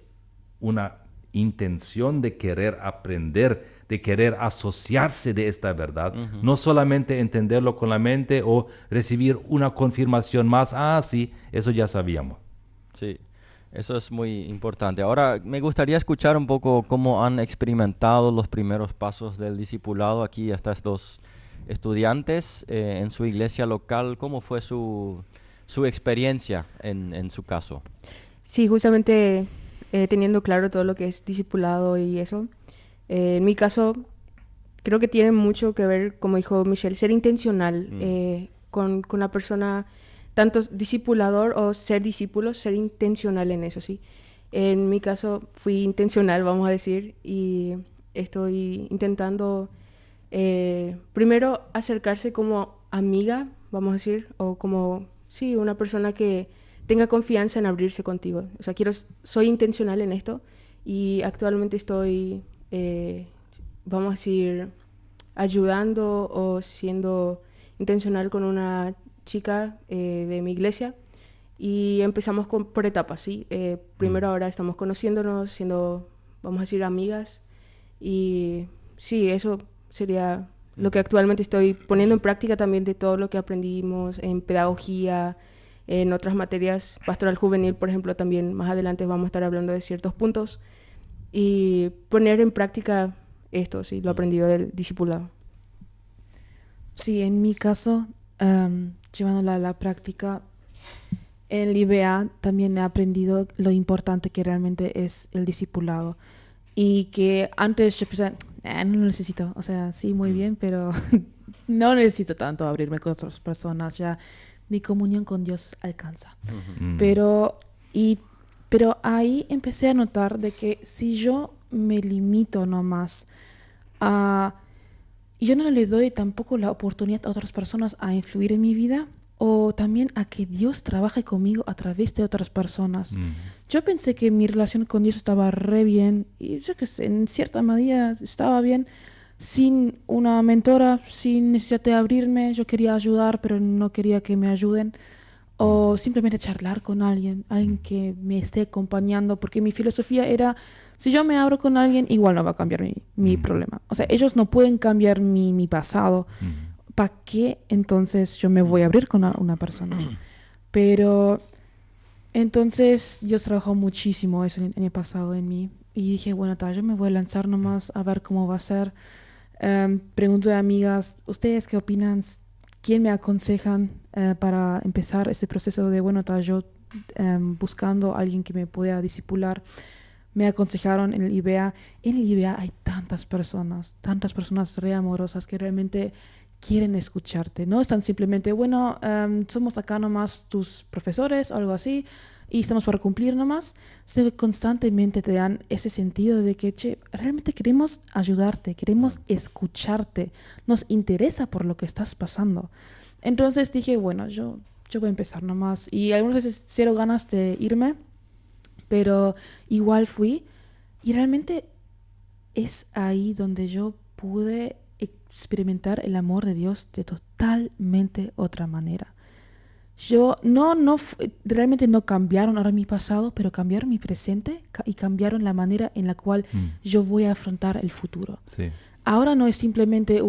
una intención de querer aprender, de querer asociarse de esta verdad, no solamente entenderlo con la mente o recibir una confirmación más, sí, eso ya sabíamos. Sí, eso es muy importante. Ahora me gustaría escuchar un poco cómo han experimentado los primeros pasos del discipulado aquí estas dos estudiantes en su iglesia local. ¿Cómo fue su experiencia en su caso? Sí, justamente teniendo claro todo lo que es discipulado y eso. En mi caso, creo que tiene mucho que ver, como dijo Michelle, ser intencional con la persona, tanto discipulador o ser discípulo, ser intencional en eso, ¿sí? En mi caso fui intencional, vamos a decir, y estoy intentando primero acercarse como amiga, vamos a decir, o como, sí, una persona que tenga confianza en abrirse contigo. O sea, soy intencional en esto y actualmente estoy vamos a decir, ayudando o siendo intencional con una chica de mi iglesia. Y empezamos por etapas, ¿sí? Primero ahora estamos conociéndonos, siendo, vamos a decir, amigas. Y sí, eso sería lo que actualmente estoy poniendo en práctica también de todo lo que aprendimos en pedagogía, en otras materias, pastoral juvenil, por ejemplo, también más adelante vamos a estar hablando de ciertos puntos. Y poner en práctica esto, sí, lo aprendido del discipulado. Sí, en mi caso, llevándola a la práctica, en el IBA también he aprendido lo importante que realmente es el discipulado. Y que antes yo pensaba, no lo necesito, o sea, sí, muy bien, pero no necesito tanto abrirme con otras personas, ya mi comunión con Dios alcanza. Pero, pero ahí empecé a notar de que si yo me limito nomás a... Y yo no le doy tampoco la oportunidad a otras personas a influir en mi vida o también a que Dios trabaje conmigo a través de otras personas. Yo pensé que mi relación con Dios estaba re bien y yo que sé, en cierta medida estaba bien sin una mentora, sin necesidad de abrirme. Yo quería ayudar, pero no quería que me ayuden. O simplemente charlar con alguien que me esté acompañando, porque mi filosofía era, si yo me abro con alguien, igual no va a cambiar mi problema. O sea, ellos no pueden cambiar mi pasado. ¿Para qué entonces yo me voy a abrir con una persona? Pero entonces Dios trabajó muchísimo eso en el pasado en mí. Y dije, bueno, yo me voy a lanzar nomás a ver cómo va a ser. Pregunto a amigas, ¿ustedes qué opinan? ¿Quién me aconsejan para empezar ese proceso de, bueno, yo buscando a alguien que me pueda discipular? Me aconsejaron en el IBA. En el IBA hay tantas personas re amorosas que realmente quieren escucharte. No están simplemente, bueno, somos acá nomás tus profesores o algo así y estamos para cumplir nomás, sino que constantemente te dan ese sentido de que, che, realmente queremos ayudarte, queremos escucharte, nos interesa por lo que estás pasando. Entonces dije, bueno, yo voy a empezar nomás. Y algunas veces cero ganas de irme, pero igual fui. Y realmente es ahí donde yo pude experimentar el amor de Dios de totalmente otra manera. Yo realmente no cambiaron ahora mi pasado, pero cambiaron mi presente y cambiaron la manera en la cual yo voy a afrontar el futuro. Sí. Ahora no es simplemente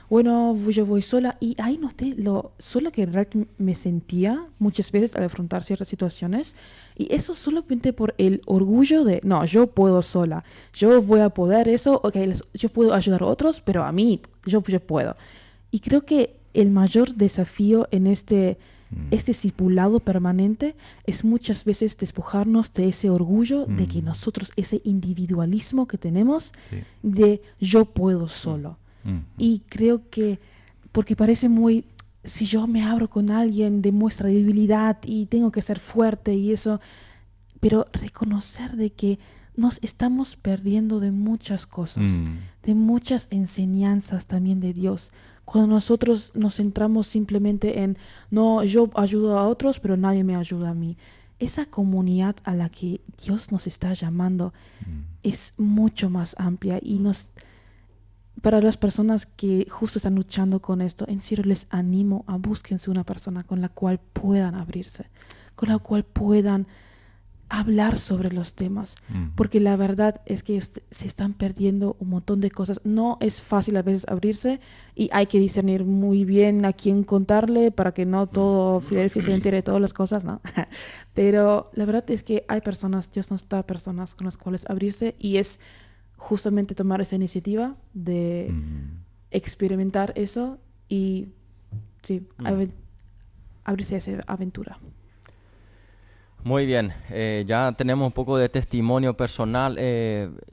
bueno, yo voy sola. Y ahí noté lo sola que realmente me sentía muchas veces al afrontar ciertas situaciones. Y eso solamente por el orgullo de, no, yo puedo sola. Yo voy a poder eso. Okay, yo puedo ayudar a otros, pero a mí, yo puedo. Y creo que el mayor desafío en este discipulado permanente es muchas veces despojarnos de ese orgullo de que nosotros, ese individualismo que tenemos de yo puedo solo. Y creo que, porque parece muy, si yo me abro con alguien demuestra debilidad y tengo que ser fuerte y eso, pero reconocer de que nos estamos perdiendo de muchas cosas, de muchas enseñanzas también de Dios. Cuando nosotros nos centramos simplemente en, no, yo ayudo a otros, pero nadie me ayuda a mí. Esa comunidad a la que Dios nos está llamando es mucho más amplia y para las personas que justo están luchando con esto, en serio les animo a búsquense una persona con la cual puedan abrirse, con la cual puedan hablar sobre los temas, porque la verdad es que se están perdiendo un montón de cosas. No es fácil a veces abrirse y hay que discernir muy bien a quién contarle para que no todo Filadelfia se entere de todas las cosas, ¿no? Pero la verdad es que hay personas, Dios nos da personas con las cuales abrirse y es justamente tomar esa iniciativa de experimentar eso y sí, abrirse a esa aventura. Muy bien, ya tenemos un poco de testimonio personal.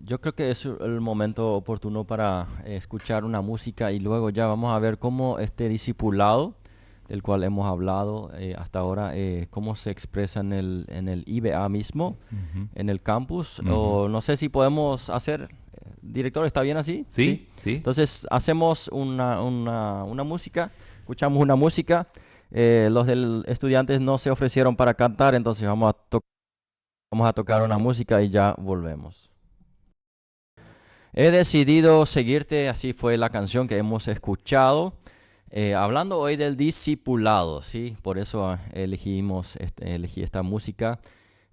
Yo creo que es el momento oportuno para escuchar una música y luego ya vamos a ver cómo este discipulado del cual hemos hablado hasta ahora, cómo se expresa en el IBA mismo, en el campus. O no sé si podemos hacer, director, ¿está bien así? Sí. Entonces hacemos una música, escuchamos una música. Los estudiantes no se ofrecieron para cantar, entonces vamos a tocar una música y ya volvemos. He decidido seguirte, así fue la canción que hemos escuchado. Hablando hoy del discipulado, ¿sí? Por eso elegí esta música.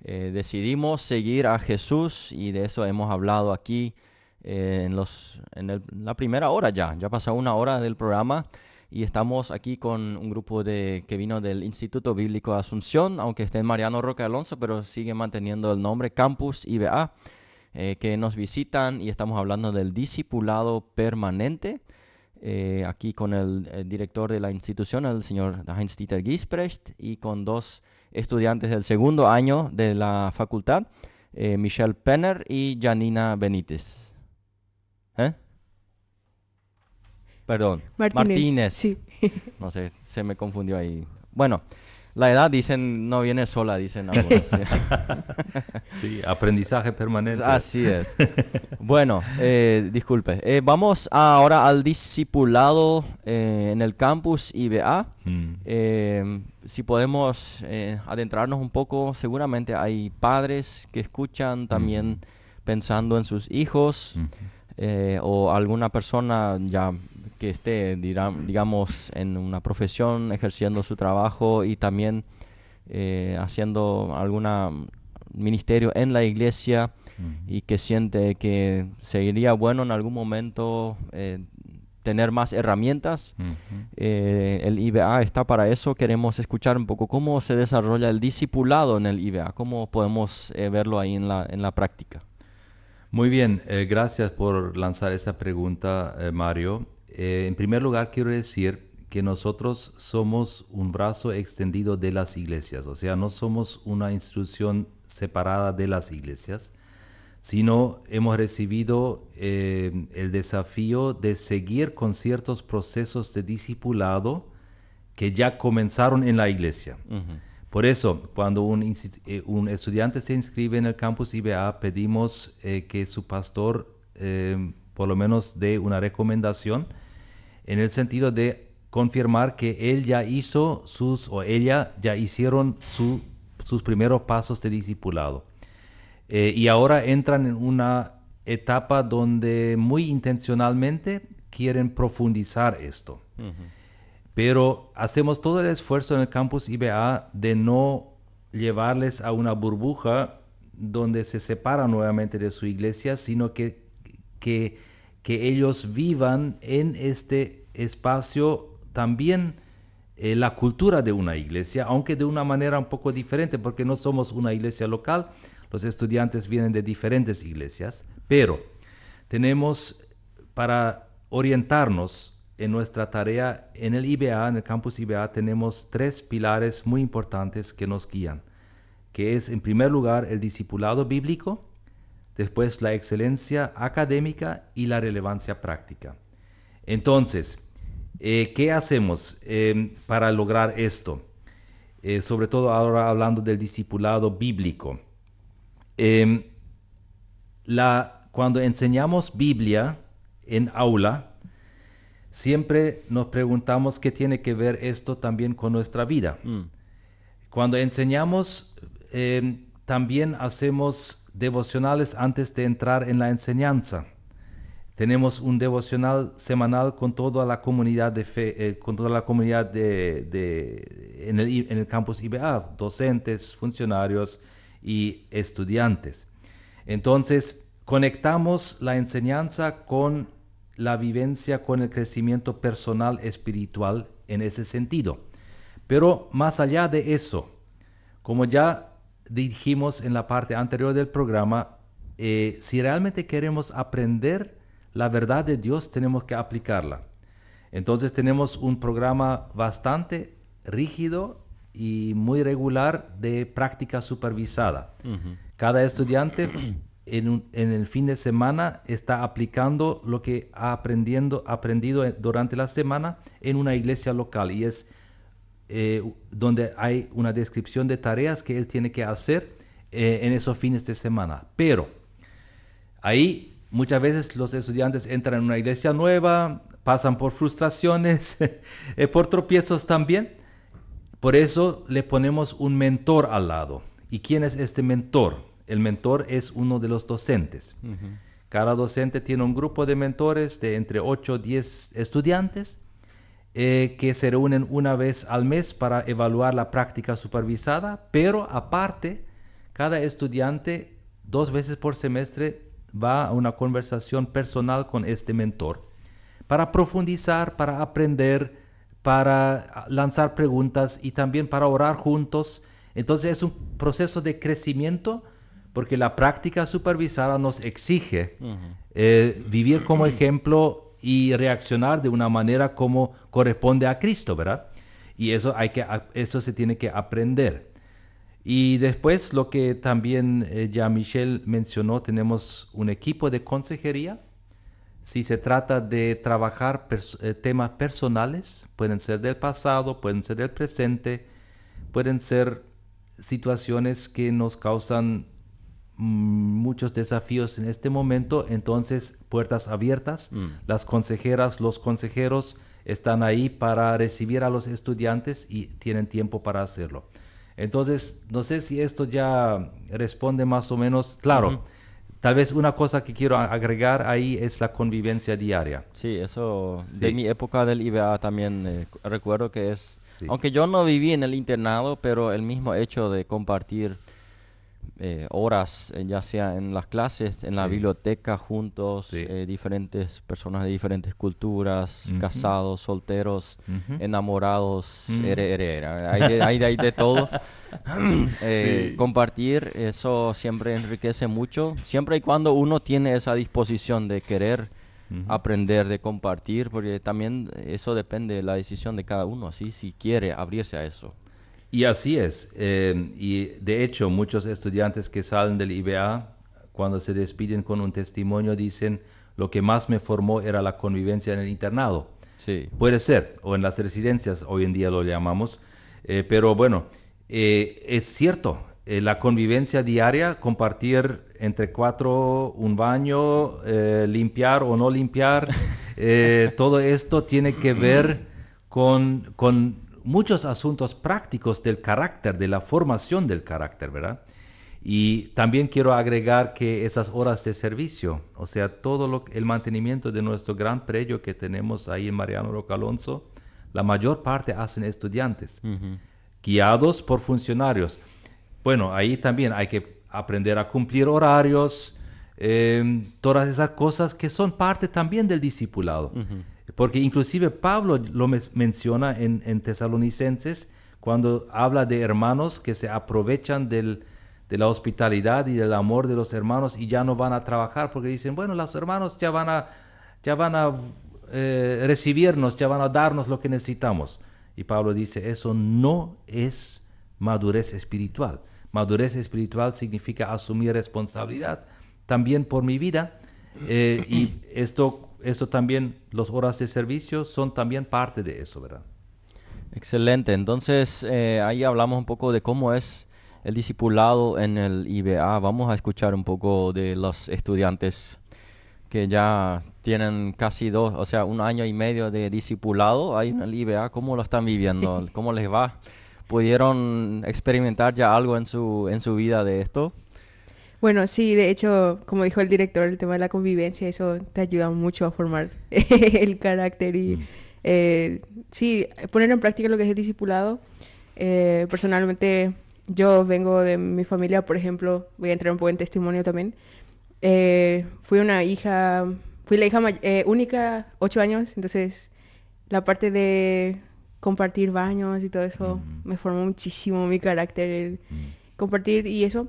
Decidimos seguir a Jesús y de eso hemos hablado aquí en la primera hora ya. Ya pasó una hora del programa y estamos aquí con un grupo que vino del Instituto Bíblico de Asunción, aunque esté en Mariano Roque Alonso, pero sigue manteniendo el nombre Campus IBA, que nos visitan y estamos hablando del discipulado permanente. Aquí con el director de la institución, el señor Heinz-Dieter Giesbrecht, y con 2 estudiantes del segundo año de la facultad, Michelle Penner y Janina Benítez. Perdón, Martínez. Sí. No sé, se me confundió ahí. Bueno, la edad dicen, no viene sola, dicen algunos. Sí, aprendizaje permanente. Así es. Bueno, disculpe. Vamos ahora al discipulado en el campus IBA. Si podemos adentrarnos un poco, seguramente hay padres que escuchan también pensando en sus hijos o alguna persona ya que esté, digamos, en una profesión, ejerciendo su trabajo y también haciendo algún ministerio en la iglesia y que siente que sería bueno en algún momento tener más herramientas. El IBA está para eso. Queremos escuchar un poco cómo se desarrolla el discipulado en el IBA, cómo podemos verlo ahí en la práctica. Muy bien, gracias por lanzar esa pregunta, Mario. En primer lugar, quiero decir que nosotros somos un brazo extendido de las iglesias, o sea, no somos una institución separada de las iglesias, sino hemos recibido el desafío de seguir con ciertos procesos de discipulado que ya comenzaron en la iglesia. Por eso, cuando un estudiante se inscribe en el campus IBA, pedimos que su pastor por lo menos dé una recomendación en el sentido de confirmar que él ya hizo ella ya hicieron sus primeros pasos de discipulado. Y ahora entran en una etapa donde muy intencionalmente quieren profundizar esto. Pero hacemos todo el esfuerzo en el campus IBA de no llevarles a una burbuja donde se separan nuevamente de su iglesia, sino que ellos vivan en este espacio también la cultura de una iglesia, aunque de una manera un poco diferente, porque no somos una iglesia local, los estudiantes vienen de diferentes iglesias, pero tenemos para orientarnos en nuestra tarea en el IBA, en el campus IBA, tenemos 3 pilares muy importantes que nos guían, que es en primer lugar el discipulado bíblico, después la excelencia académica y la relevancia práctica. Entonces, ¿qué hacemos para lograr esto? Sobre todo ahora hablando del discipulado bíblico. Cuando enseñamos Biblia en aula, siempre nos preguntamos qué tiene que ver esto también con nuestra vida. Cuando enseñamos, también hacemos devocionales antes de entrar en la enseñanza. Tenemos un devocional semanal con toda la comunidad de fe, con toda la comunidad en el campus IBA, docentes, funcionarios y estudiantes. Entonces, conectamos la enseñanza con la vivencia, con el crecimiento personal espiritual en ese sentido. Pero más allá de eso, como ya dijimos en la parte anterior del programa, si realmente queremos aprender la verdad de Dios, tenemos que aplicarla. Entonces tenemos un programa bastante rígido y muy regular de práctica supervisada. Cada estudiante en el fin de semana está aplicando lo que ha aprendido durante la semana en una iglesia local, y es donde hay una descripción de tareas que él tiene que hacer en esos fines de semana. Pero ahí muchas veces los estudiantes entran en una iglesia nueva, pasan por frustraciones, por tropiezos también. Por eso le ponemos un mentor al lado. ¿Y quién es este mentor? El mentor es uno de los docentes. Cada docente tiene un grupo de mentores de entre 8 o 10 estudiantes que se reúnen una vez al mes para evaluar la práctica supervisada, pero aparte, cada estudiante 2 veces por semestre va a una conversación personal con este mentor para profundizar, para aprender, para lanzar preguntas y también para orar juntos. Entonces es un proceso de crecimiento porque la práctica supervisada nos exige vivir como ejemplo y reaccionar de una manera como corresponde a Cristo, ¿verdad? Y eso se tiene que aprender. Y después lo que también ya Michelle mencionó, tenemos un equipo de consejería. Si se trata de trabajar temas personales, pueden ser del pasado, pueden ser del presente, pueden ser situaciones que nos causan muchos desafíos en este momento, entonces puertas abiertas. Las consejeras, los consejeros están ahí para recibir a los estudiantes y tienen tiempo para hacerlo. Entonces, no sé si esto ya responde más o menos. Claro, tal vez una cosa que quiero agregar ahí es la convivencia diaria. Sí, eso Sí. de mi época del IBA también recuerdo que es, Sí. aunque yo no viví en el internado, pero el mismo hecho de compartir horas, ya sea en las clases, en la Sí. biblioteca juntos, Sí. diferentes personas de diferentes culturas, casados, solteros, enamorados, hay de todo. Sí. Compartir, eso siempre enriquece mucho, siempre y cuando uno tiene esa disposición de querer aprender, de compartir, porque también eso depende de la decisión de cada uno, así si quiere abrirse a eso. Y así es. Y de hecho, muchos estudiantes que salen del IBA, cuando se despiden con un testimonio, dicen, lo que más me formó era la convivencia en el internado. Sí. Puede ser, o en las residencias, hoy en día lo llamamos. Pero bueno, es cierto, la convivencia diaria, compartir entre 4 un baño, limpiar o no limpiar, todo esto tiene que ver con muchos asuntos prácticos del carácter, de la formación del carácter, ¿verdad? Y también quiero agregar que esas horas de servicio, o sea, el mantenimiento de nuestro gran predio que tenemos ahí en Mariano Roca Alonso, la mayor parte hacen estudiantes, guiados por funcionarios. Bueno, ahí también hay que aprender a cumplir horarios, todas esas cosas que son parte también del discipulado. Porque inclusive Pablo lo menciona en Tesalonicenses cuando habla de hermanos que se aprovechan de la hospitalidad y del amor de los hermanos y ya no van a trabajar porque dicen, bueno, los hermanos ya van a recibirnos, ya van a darnos lo que necesitamos. Y Pablo dice, eso no es madurez espiritual. Madurez espiritual significa asumir responsabilidad también por mi vida y esto también, las horas de servicio son también parte de eso, ¿verdad? Excelente. Entonces, ahí hablamos un poco de cómo es el discipulado en el IBA. Vamos a escuchar un poco de los estudiantes que ya tienen casi 1 año y medio de discipulado ahí en el IBA. ¿Cómo lo están viviendo? ¿Cómo les va? ¿Pudieron experimentar ya algo en su vida de esto? Bueno, sí, de hecho, como dijo el director, el tema de la convivencia, eso te ayuda mucho a formar el carácter y sí, poner en práctica lo que es el discipulado. Personalmente, yo vengo de mi familia, por ejemplo, voy a entrar un poco en testimonio también. Fui la hija única, 8 años, entonces la parte de compartir baños y todo eso me formó muchísimo mi carácter, el compartir y eso.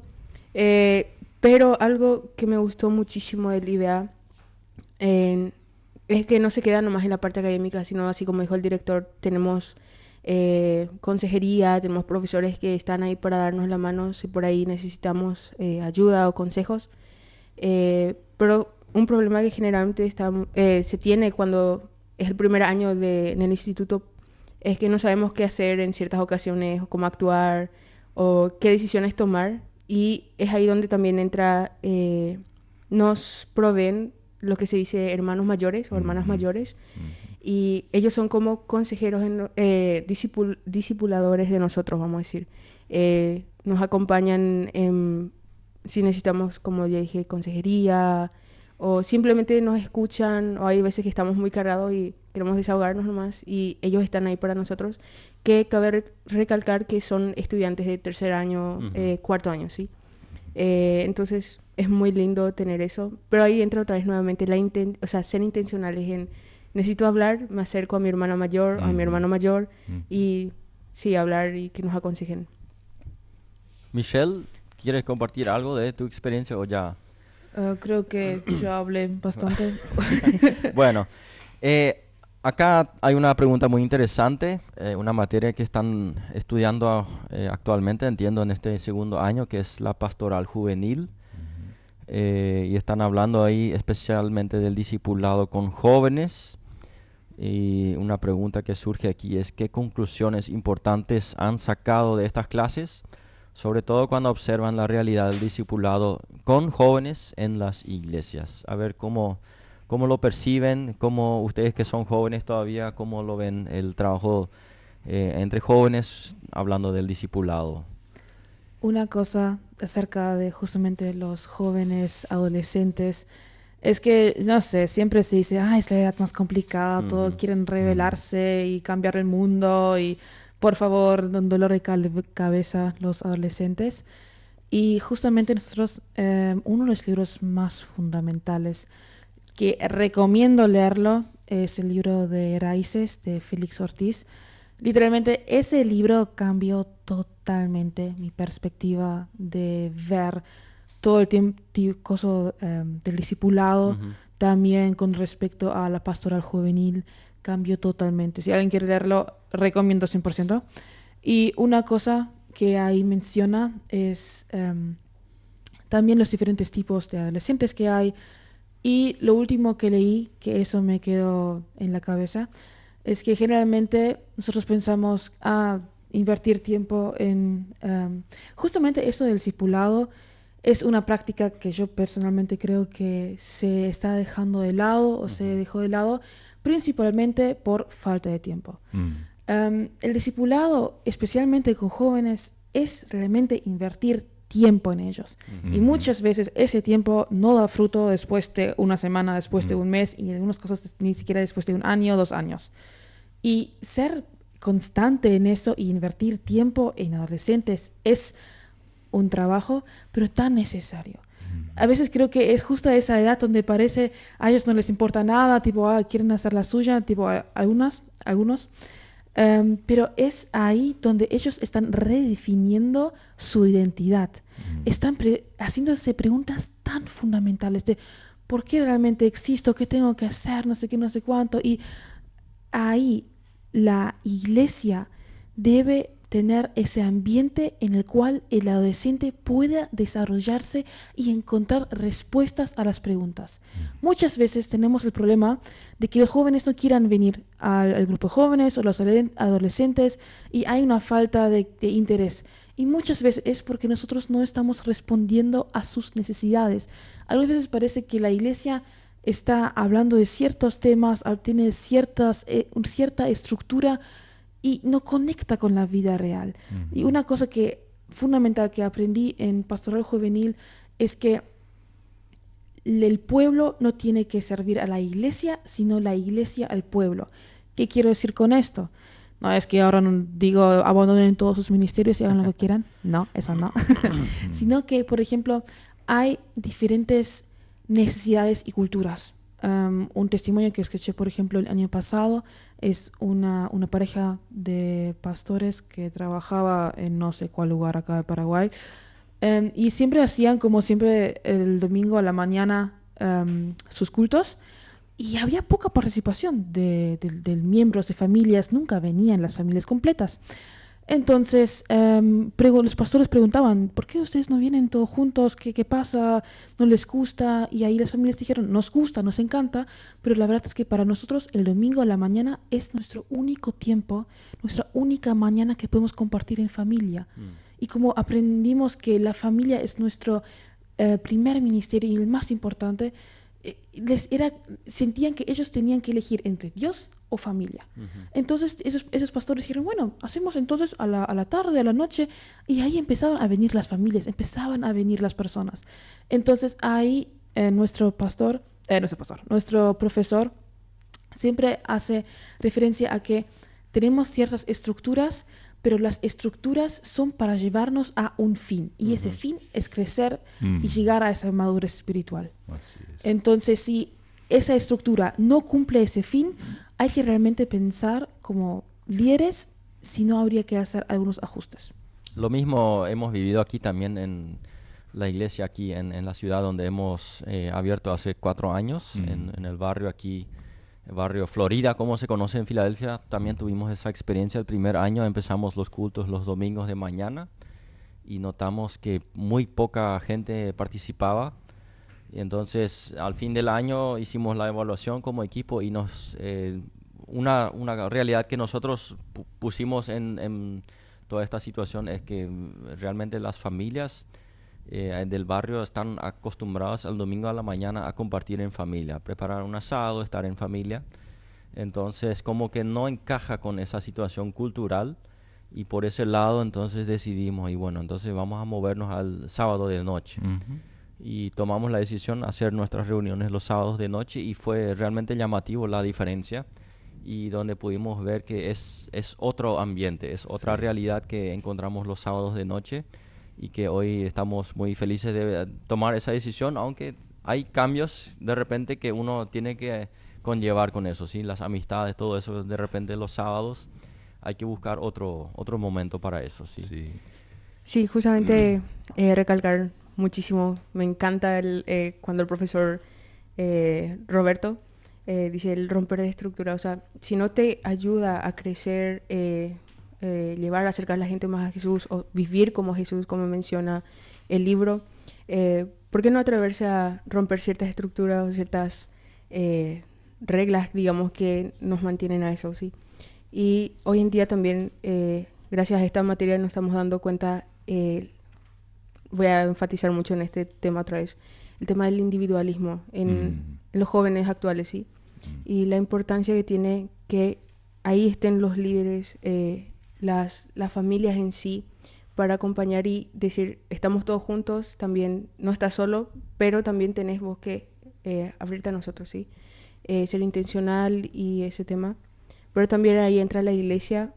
Pero algo que me gustó muchísimo del IBA es que no se queda nomás en la parte académica, sino así como dijo el director, tenemos consejería, tenemos profesores que están ahí para darnos la mano si por ahí necesitamos ayuda o consejos. Pero un problema que generalmente se tiene cuando es el primer año en el instituto es que no sabemos qué hacer en ciertas ocasiones, o cómo actuar o qué decisiones tomar. Y es ahí donde también nos proveen lo que se dice hermanos mayores o hermanas mayores. Y ellos son como consejeros, discipuladores de nosotros, vamos a decir. Nos acompañan si necesitamos, como ya dije, consejería o simplemente nos escuchan, o hay veces que estamos muy cargados y queremos desahogarnos nomás y ellos están ahí para nosotros, que cabe recalcar que son estudiantes de tercer año, cuarto año, ¿sí? Entonces es muy lindo tener eso, pero ahí entra otra vez nuevamente ser intencionales en necesito hablar, me acerco a mi hermana mayor, a mi hermano mayor y sí, hablar y que nos aconsejen. Michelle, ¿quieres compartir algo de tu experiencia o ya? Creo que yo hablé bastante. Bueno, acá hay una pregunta muy interesante, una materia que están estudiando actualmente, entiendo, en este segundo año, que es la pastoral juvenil. Y están hablando ahí especialmente del discipulado con jóvenes. Y una pregunta que surge aquí es: ¿qué conclusiones importantes han sacado de estas clases? Sobre todo cuando observan la realidad del discipulado con jóvenes en las iglesias. A ver cómo lo perciben, cómo ustedes que son jóvenes todavía, cómo lo ven el trabajo entre jóvenes hablando del discipulado. Una cosa acerca de justamente los jóvenes adolescentes es que, no sé, siempre se dice, es la edad más complicada, todos quieren rebelarse y cambiar el mundo y por favor, un dolor de cabeza los adolescentes. Y justamente nosotros, uno de los libros más fundamentales que recomiendo leerlo es el libro de Raíces de Félix Ortiz. Literalmente ese libro cambió totalmente mi perspectiva de ver todo el tiempo del discipulado, también con respecto a la pastoral juvenil, cambió totalmente. Si alguien quiere leerlo, recomiendo 100%. Y una cosa que ahí menciona es también los diferentes tipos de adolescentes que hay. Y lo último que leí, que eso me quedó en la cabeza, es que generalmente nosotros pensamos invertir tiempo en justamente eso del discipulado. Es una práctica que yo personalmente creo que se está dejando de lado o se dejó de lado principalmente por falta de tiempo. El discipulado, especialmente con jóvenes, es realmente invertir tiempo en ellos. Y muchas veces ese tiempo no da fruto después de una semana, después de un mes y en algunas cosas ni siquiera después de 1 año, 2 años. Y ser constante en eso y invertir tiempo en adolescentes es un trabajo, pero tan necesario. A veces creo que es justo a esa edad donde parece a ellos no les importa nada, tipo, quieren hacer la suya, tipo, algunos. Pero es ahí donde ellos están redefiniendo su identidad. Están haciéndose preguntas tan fundamentales de ¿por qué realmente existo? ¿Qué tengo que hacer? No sé qué, no sé cuánto. Y ahí la iglesia debe tener ese ambiente en el cual el adolescente pueda desarrollarse y encontrar respuestas a las preguntas. Muchas veces tenemos el problema de que los jóvenes no quieran venir al grupo de jóvenes o los adolescentes y hay una falta de interés. Y muchas veces es porque nosotros no estamos respondiendo a sus necesidades. Algunas veces parece que la iglesia está hablando de ciertos temas, tiene cierta estructura y no conecta con la vida real. Y una cosa fundamental que aprendí en Pastoral Juvenil es que el pueblo no tiene que servir a la iglesia, sino la iglesia al pueblo. ¿Qué quiero decir con esto? No es que ahora no digo abandonen todos sus ministerios y hagan lo que quieran. No, eso no. Sino que, por ejemplo, hay diferentes necesidades y culturas. Un testimonio que escuché, por ejemplo, el año pasado es una pareja de pastores que trabajaba en no sé cuál lugar acá de Paraguay y siempre hacían como siempre el domingo a la mañana sus cultos y había poca participación de miembros de familias, nunca venían las familias completas. Entonces, los pastores preguntaban, ¿por qué ustedes no vienen todos juntos? ¿Qué pasa? ¿No les gusta? Y ahí las familias dijeron, nos gusta, nos encanta, pero la verdad es que para nosotros el domingo a la mañana es nuestro único tiempo, nuestra única mañana que podemos compartir en familia. Y como aprendimos que la familia es nuestro primer ministerio y el más importante, sentían que ellos tenían que elegir entre Dios o familia. Entonces esos pastores dijeron, bueno, hacemos entonces a la tarde, a la noche, y ahí empezaban a venir las familias, empezaban a venir las personas. Entonces ahí nuestro pastor nuestro profesor siempre hace referencia a que tenemos ciertas estructuras, pero las estructuras son para llevarnos a un fin. Y ese fin es crecer y llegar a esa madurez espiritual. Así es. Entonces, si esa estructura no cumple ese fin, hay que realmente pensar como líderes si no habría que hacer algunos ajustes. Lo mismo hemos vivido aquí también en la iglesia, aquí en la ciudad donde hemos abierto hace 4 años, en el barrio aquí, el barrio Florida, como se conoce en Filadelfia. También tuvimos esa experiencia el primer año. Empezamos los cultos los domingos de mañana y notamos que muy poca gente participaba. Y entonces, al fin del año hicimos la evaluación como equipo y una realidad que nosotros pusimos en toda esta situación es que realmente las familias del barrio están acostumbradas al domingo a la mañana a compartir en familia, preparar un asado, estar en familia. Entonces, como que no encaja con esa situación cultural, y por ese lado entonces decidimos, y bueno, entonces vamos a movernos al sábado de noche. Y tomamos la decisión de hacer nuestras reuniones los sábados de noche, y fue realmente llamativo la diferencia, y donde pudimos ver que es otro ambiente, es otra realidad que encontramos los sábados de noche, y que hoy estamos muy felices de tomar esa decisión, aunque hay cambios de repente que uno tiene que conllevar con eso, ¿sí? Las amistades, todo eso, de repente los sábados hay que buscar otro momento para eso, ¿sí? Sí, justamente recalcar muchísimo, me encanta cuando el profesor Roberto dice el romper de estructura. O sea, si no te ayuda a crecer, llevar, acercar a la gente más a Jesús, o vivir como Jesús, como menciona el libro, ¿por qué no atreverse a romper ciertas estructuras o ciertas reglas, digamos, que nos mantienen a eso, ¿sí? Y hoy en día también, gracias a esta materia, nos estamos dando cuenta, voy a enfatizar mucho en este tema otra vez, el tema del individualismo en los jóvenes actuales, ¿sí? Y la importancia que tiene que ahí estén los líderes, las familias en sí, para acompañar y decir, estamos todos juntos, también no estás solo, pero también tenés vos que abrirte a nosotros, ¿sí? Ser intencional y ese tema. Pero también ahí entra la iglesia,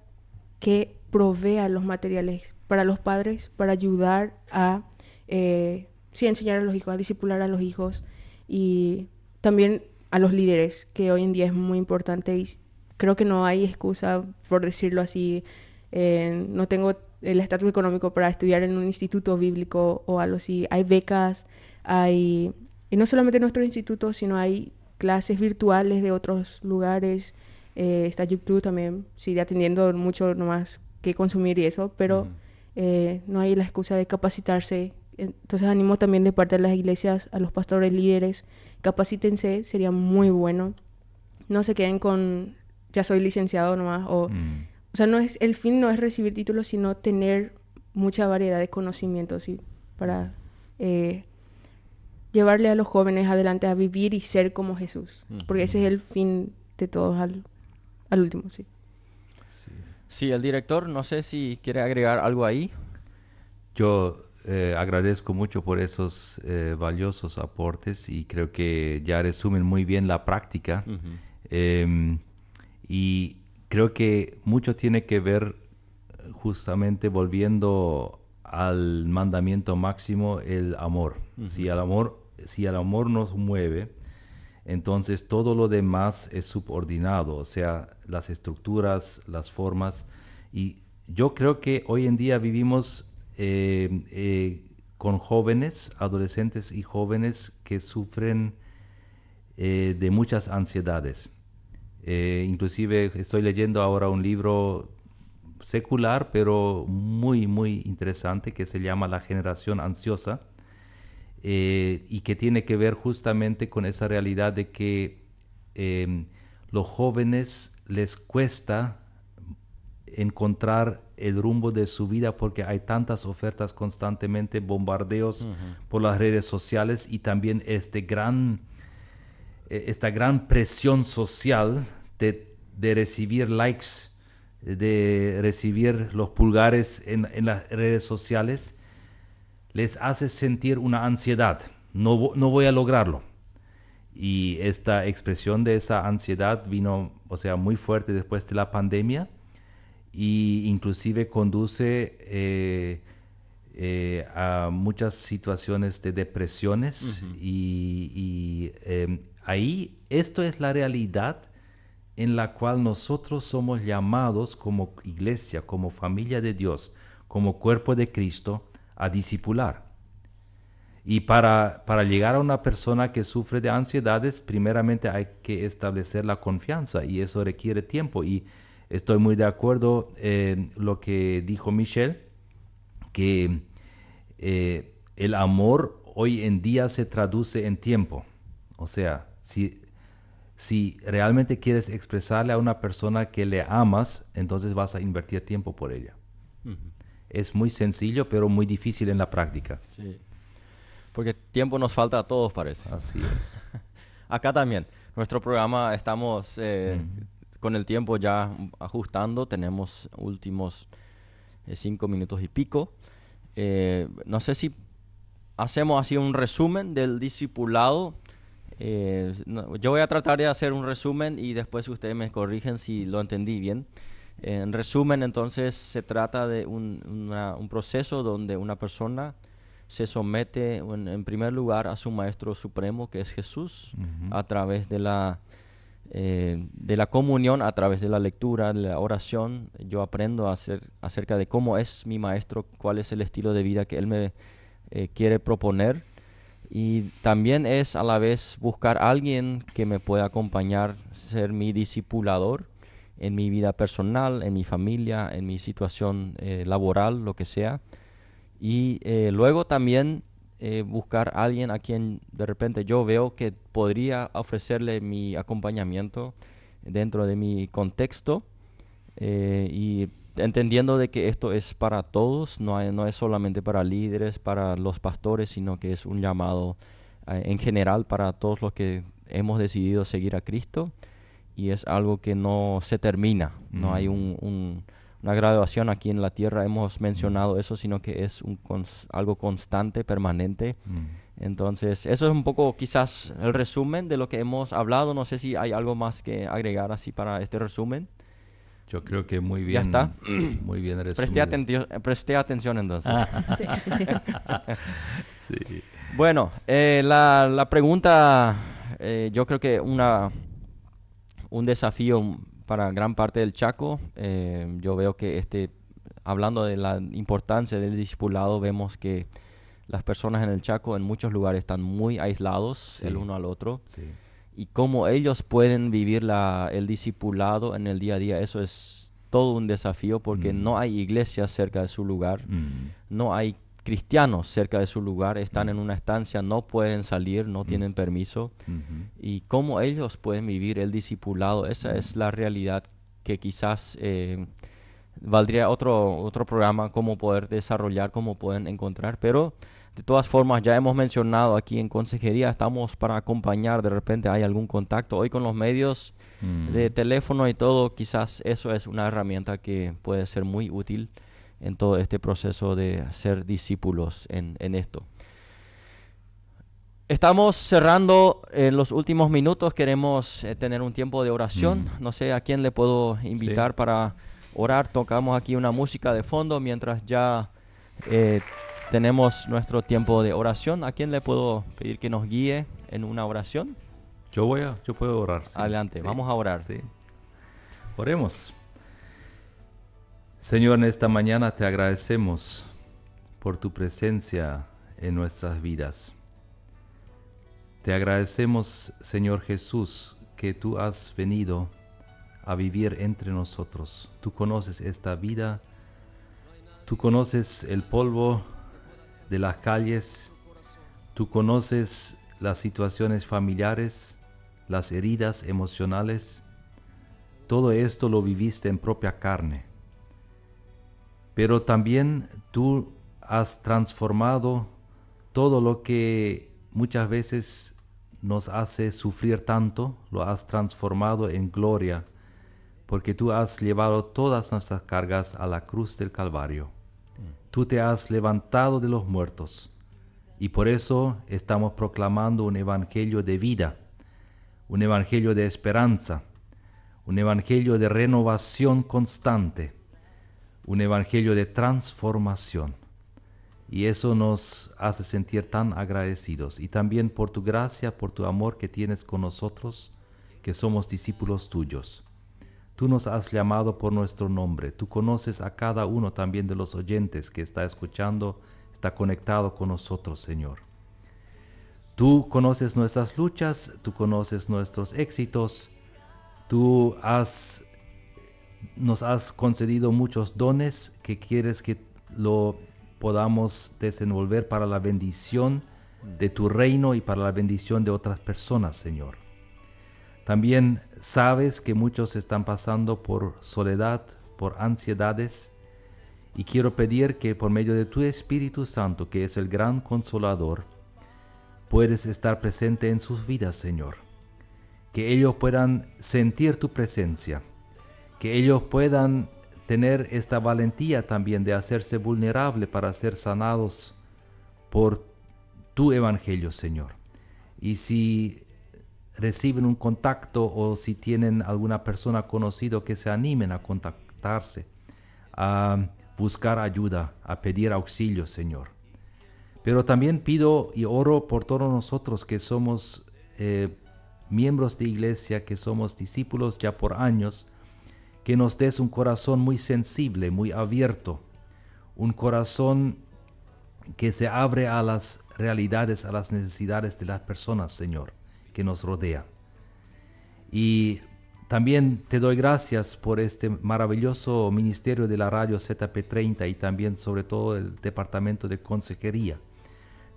que provea los materiales para los padres, para ayudar a enseñar a los hijos, a discipular a los hijos, y también a los líderes, que hoy en día es muy importante, y creo que no hay excusa, por decirlo así. No tengo el estatus económico para estudiar en un instituto bíblico o algo así. Hay becas, y no solamente en nuestro instituto, sino hay clases virtuales de otros lugares. Está YouTube también, sigue atendiendo mucho nomás que consumir y eso, pero no hay la excusa de capacitarse. Entonces animo también de parte de las iglesias a los pastores líderes, capacítense, sería muy bueno. No se queden con, ya soy licenciado nomás, o sea, el fin no es recibir títulos, sino tener mucha variedad de conocimientos, ¿sí? Para llevarle a los jóvenes adelante a vivir y ser como Jesús, porque ese es el fin de todos al último, ¿sí? Sí, el director, no sé si quiere agregar algo ahí. Yo agradezco mucho por esos valiosos aportes, y creo que ya resumen muy bien la práctica. Y creo que mucho tiene que ver, justamente volviendo al mandamiento máximo, el amor. Si el amor nos mueve, entonces todo lo demás es subordinado, o sea, las estructuras, las formas. Y yo creo que hoy en día vivimos con jóvenes, adolescentes y jóvenes que sufren de muchas ansiedades. Inclusive estoy leyendo ahora un libro secular, pero muy, muy interesante, que se llama La generación ansiosa, y que tiene que ver justamente con esa realidad de que los jóvenes les cuesta encontrar el rumbo de su vida, porque hay tantas ofertas constantemente, bombardeos por las redes sociales, y también esta gran presión social de recibir likes, de recibir los pulgares en las redes sociales, les hace sentir una ansiedad. No voy a lograrlo. Y esta expresión de esa ansiedad vino, o sea, muy fuerte después de la pandemia y inclusive conduce a muchas situaciones de depresiones ahí esto es la realidad en la cual nosotros somos llamados como iglesia, como familia de Dios, como cuerpo de Cristo, a discipular. Y para llegar a una persona que sufre de ansiedades, primeramente hay que establecer la confianza y eso requiere tiempo. Y estoy muy de acuerdo en lo que dijo Michelle, que el amor hoy en día se traduce en tiempo. O sea, si realmente quieres expresarle a una persona que le amas, entonces vas a invertir tiempo por ella. Es muy sencillo, pero muy difícil en la práctica. Sí. Porque tiempo nos falta a todos, parece. Así es. Acá también. Nuestro programa estamos con el tiempo ya ajustando. Tenemos últimos 5 minutos y pico. No sé si hacemos así un resumen del discipulado. Yo voy a tratar de hacer un resumen y después ustedes me corrigen si lo entendí bien. En resumen, entonces, se trata de un proceso donde una persona se somete en primer lugar a su Maestro Supremo, que es Jesús, a través de la comunión, a través de la lectura, de la oración. Yo aprendo acerca de cómo es mi Maestro, cuál es el estilo de vida que Él me quiere proponer. Y también es a la vez buscar a alguien que me pueda acompañar, ser mi discipulador en mi vida personal, en mi familia, en mi situación laboral, lo que sea. Y luego también buscar a alguien a quien de repente yo veo que podría ofrecerle mi acompañamiento dentro de mi contexto, y entendiendo de que esto es para todos, no es solamente para líderes, para los pastores, sino que es un llamado en general para todos los que hemos decidido seguir a Cristo, y es algo que no se termina, no hay una graduación aquí en la tierra, hemos mencionado eso, sino que es algo constante, permanente. Entonces, eso es un poco quizás el resumen de lo que hemos hablado. No sé si hay algo más que agregar así para este resumen. Yo creo que muy bien. Ya está. Muy bien resumido. Presté atención entonces. Sí. Bueno, la pregunta, yo creo que un desafío para gran parte del Chaco. Yo veo que hablando de la importancia del discipulado, vemos que las personas en el Chaco en muchos lugares están muy aislados el uno al otro. Sí. Y cómo ellos pueden vivir el discipulado en el día a día, eso es todo un desafío, porque no hay iglesias cerca de su lugar, no hay cristianos cerca de su lugar, están en una estancia, no pueden salir, no tienen permiso. Y cómo ellos pueden vivir el discipulado, esa es la realidad que quizás valdría otro programa, cómo poder desarrollar, cómo pueden encontrar. Pero de todas formas, ya hemos mencionado aquí en Consejería, estamos para acompañar, de repente hay algún contacto. Hoy con los medios de teléfono y todo, quizás eso es una herramienta que puede ser muy útil en todo este proceso de ser discípulos en esto. Estamos cerrando los últimos minutos, queremos tener un tiempo de oración. No sé a quién le puedo invitar para orar. Tocamos aquí una música de fondo mientras ya tenemos nuestro tiempo de oración. ¿A quién le puedo pedir que nos guíe en una oración? Yo puedo orar. Sí. Adelante, vamos a orar. Sí. Oremos. Señor, en esta mañana te agradecemos por tu presencia en nuestras vidas. Te agradecemos, Señor Jesús, que tú has venido a vivir entre nosotros. Tú conoces esta vida, tú conoces el polvo de las calles, tú conoces las situaciones familiares, las heridas emocionales. Todo esto lo viviste en propia carne. Pero también tú has transformado todo lo que muchas veces nos hace sufrir tanto, lo has transformado en gloria, porque tú has llevado todas nuestras cargas a la cruz del Calvario. Tú te has levantado de los muertos, y por eso estamos proclamando un evangelio de vida, un evangelio de esperanza, un evangelio de renovación constante, un evangelio de transformación. Y eso nos hace sentir tan agradecidos. Y también por tu gracia, por tu amor que tienes con nosotros, que somos discípulos tuyos. Tú nos has llamado por nuestro nombre. Tú conoces a cada uno también de los oyentes que está escuchando, está conectado con nosotros, Señor. Tú conoces nuestras luchas, tú conoces nuestros éxitos. Tú nos has concedido muchos dones que quieres que lo podamos desenvolver para la bendición de tu reino y para la bendición de otras personas, Señor. También sabes que muchos están pasando por soledad, por ansiedades, y quiero pedir que por medio de tu Espíritu Santo, que es el gran consolador, puedes estar presente en sus vidas, Señor. Que ellos puedan sentir tu presencia, que ellos puedan tener esta valentía también de hacerse vulnerable para ser sanados por tu evangelio, Señor. Y si reciben un contacto o si tienen alguna persona conocida, que se animen a contactarse, a buscar ayuda, a pedir auxilio, Señor. Pero también pido y oro por todos nosotros que somos miembros de iglesia, que somos discípulos ya por años, que nos des un corazón muy sensible, muy abierto, un corazón que se abre a las realidades, a las necesidades de las personas, Señor, que nos rodea. Y también te doy gracias por este maravilloso ministerio de la radio ZP30 y también sobre todo el departamento de consejería.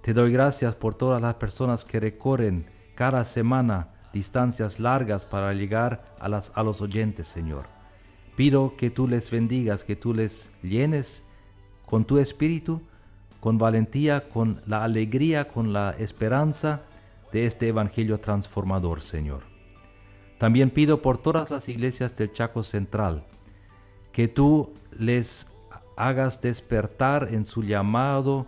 Te doy gracias por todas las personas que recorren cada semana distancias largas para llegar a los oyentes, Señor. Pido que tú les bendigas, que tú les llenes con tu espíritu, con valentía, con la alegría, con la esperanza de este evangelio transformador, Señor. También pido por todas las iglesias del Chaco Central, que tú les hagas despertar en su llamado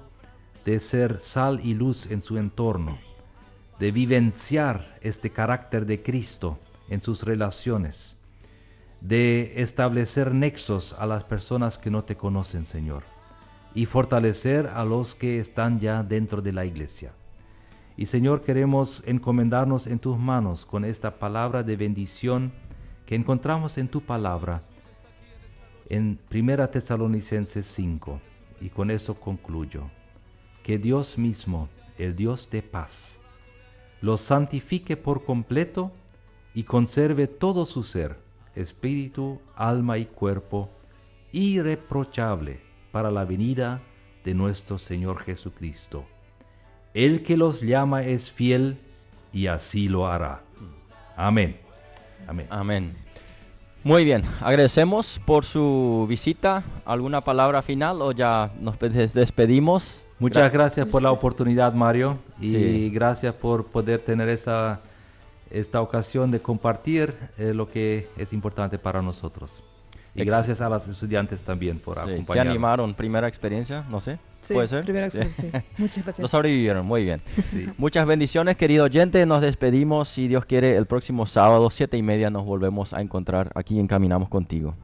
de ser sal y luz en su entorno, de vivenciar este carácter de Cristo en sus relaciones, de establecer nexos a las personas que no te conocen, Señor, y fortalecer a los que están ya dentro de la iglesia. Y Señor, queremos encomendarnos en tus manos con esta palabra de bendición que encontramos en tu palabra en 1 Tesalonicenses 5. Y con eso concluyo. Que Dios mismo, el Dios de paz, los santifique por completo y conserve todo su ser, espíritu, alma y cuerpo, irreprochable para la venida de nuestro Señor Jesucristo. El que los llama es fiel y así lo hará. Amén. Amén. Amén. Muy bien, agradecemos por su visita. ¿Alguna palabra final o ya nos despedimos? Muchas gracias por la oportunidad, Mario, y Sí. gracias por poder tener esta ocasión de compartir lo que es importante para nosotros. Y gracias a los estudiantes también por Sí, acompañarnos. ¿se animaron? ¿Primera experiencia? No sé. Sí, ¿Puede ser? primera Sí. experiencia. Muchas Lo gracias. sobrevivieron, muy bien. Sí. Muchas bendiciones, querido oyente. Nos despedimos. Si Dios quiere, el próximo sábado, 7:30, nos volvemos a encontrar aquí en Caminamos Contigo.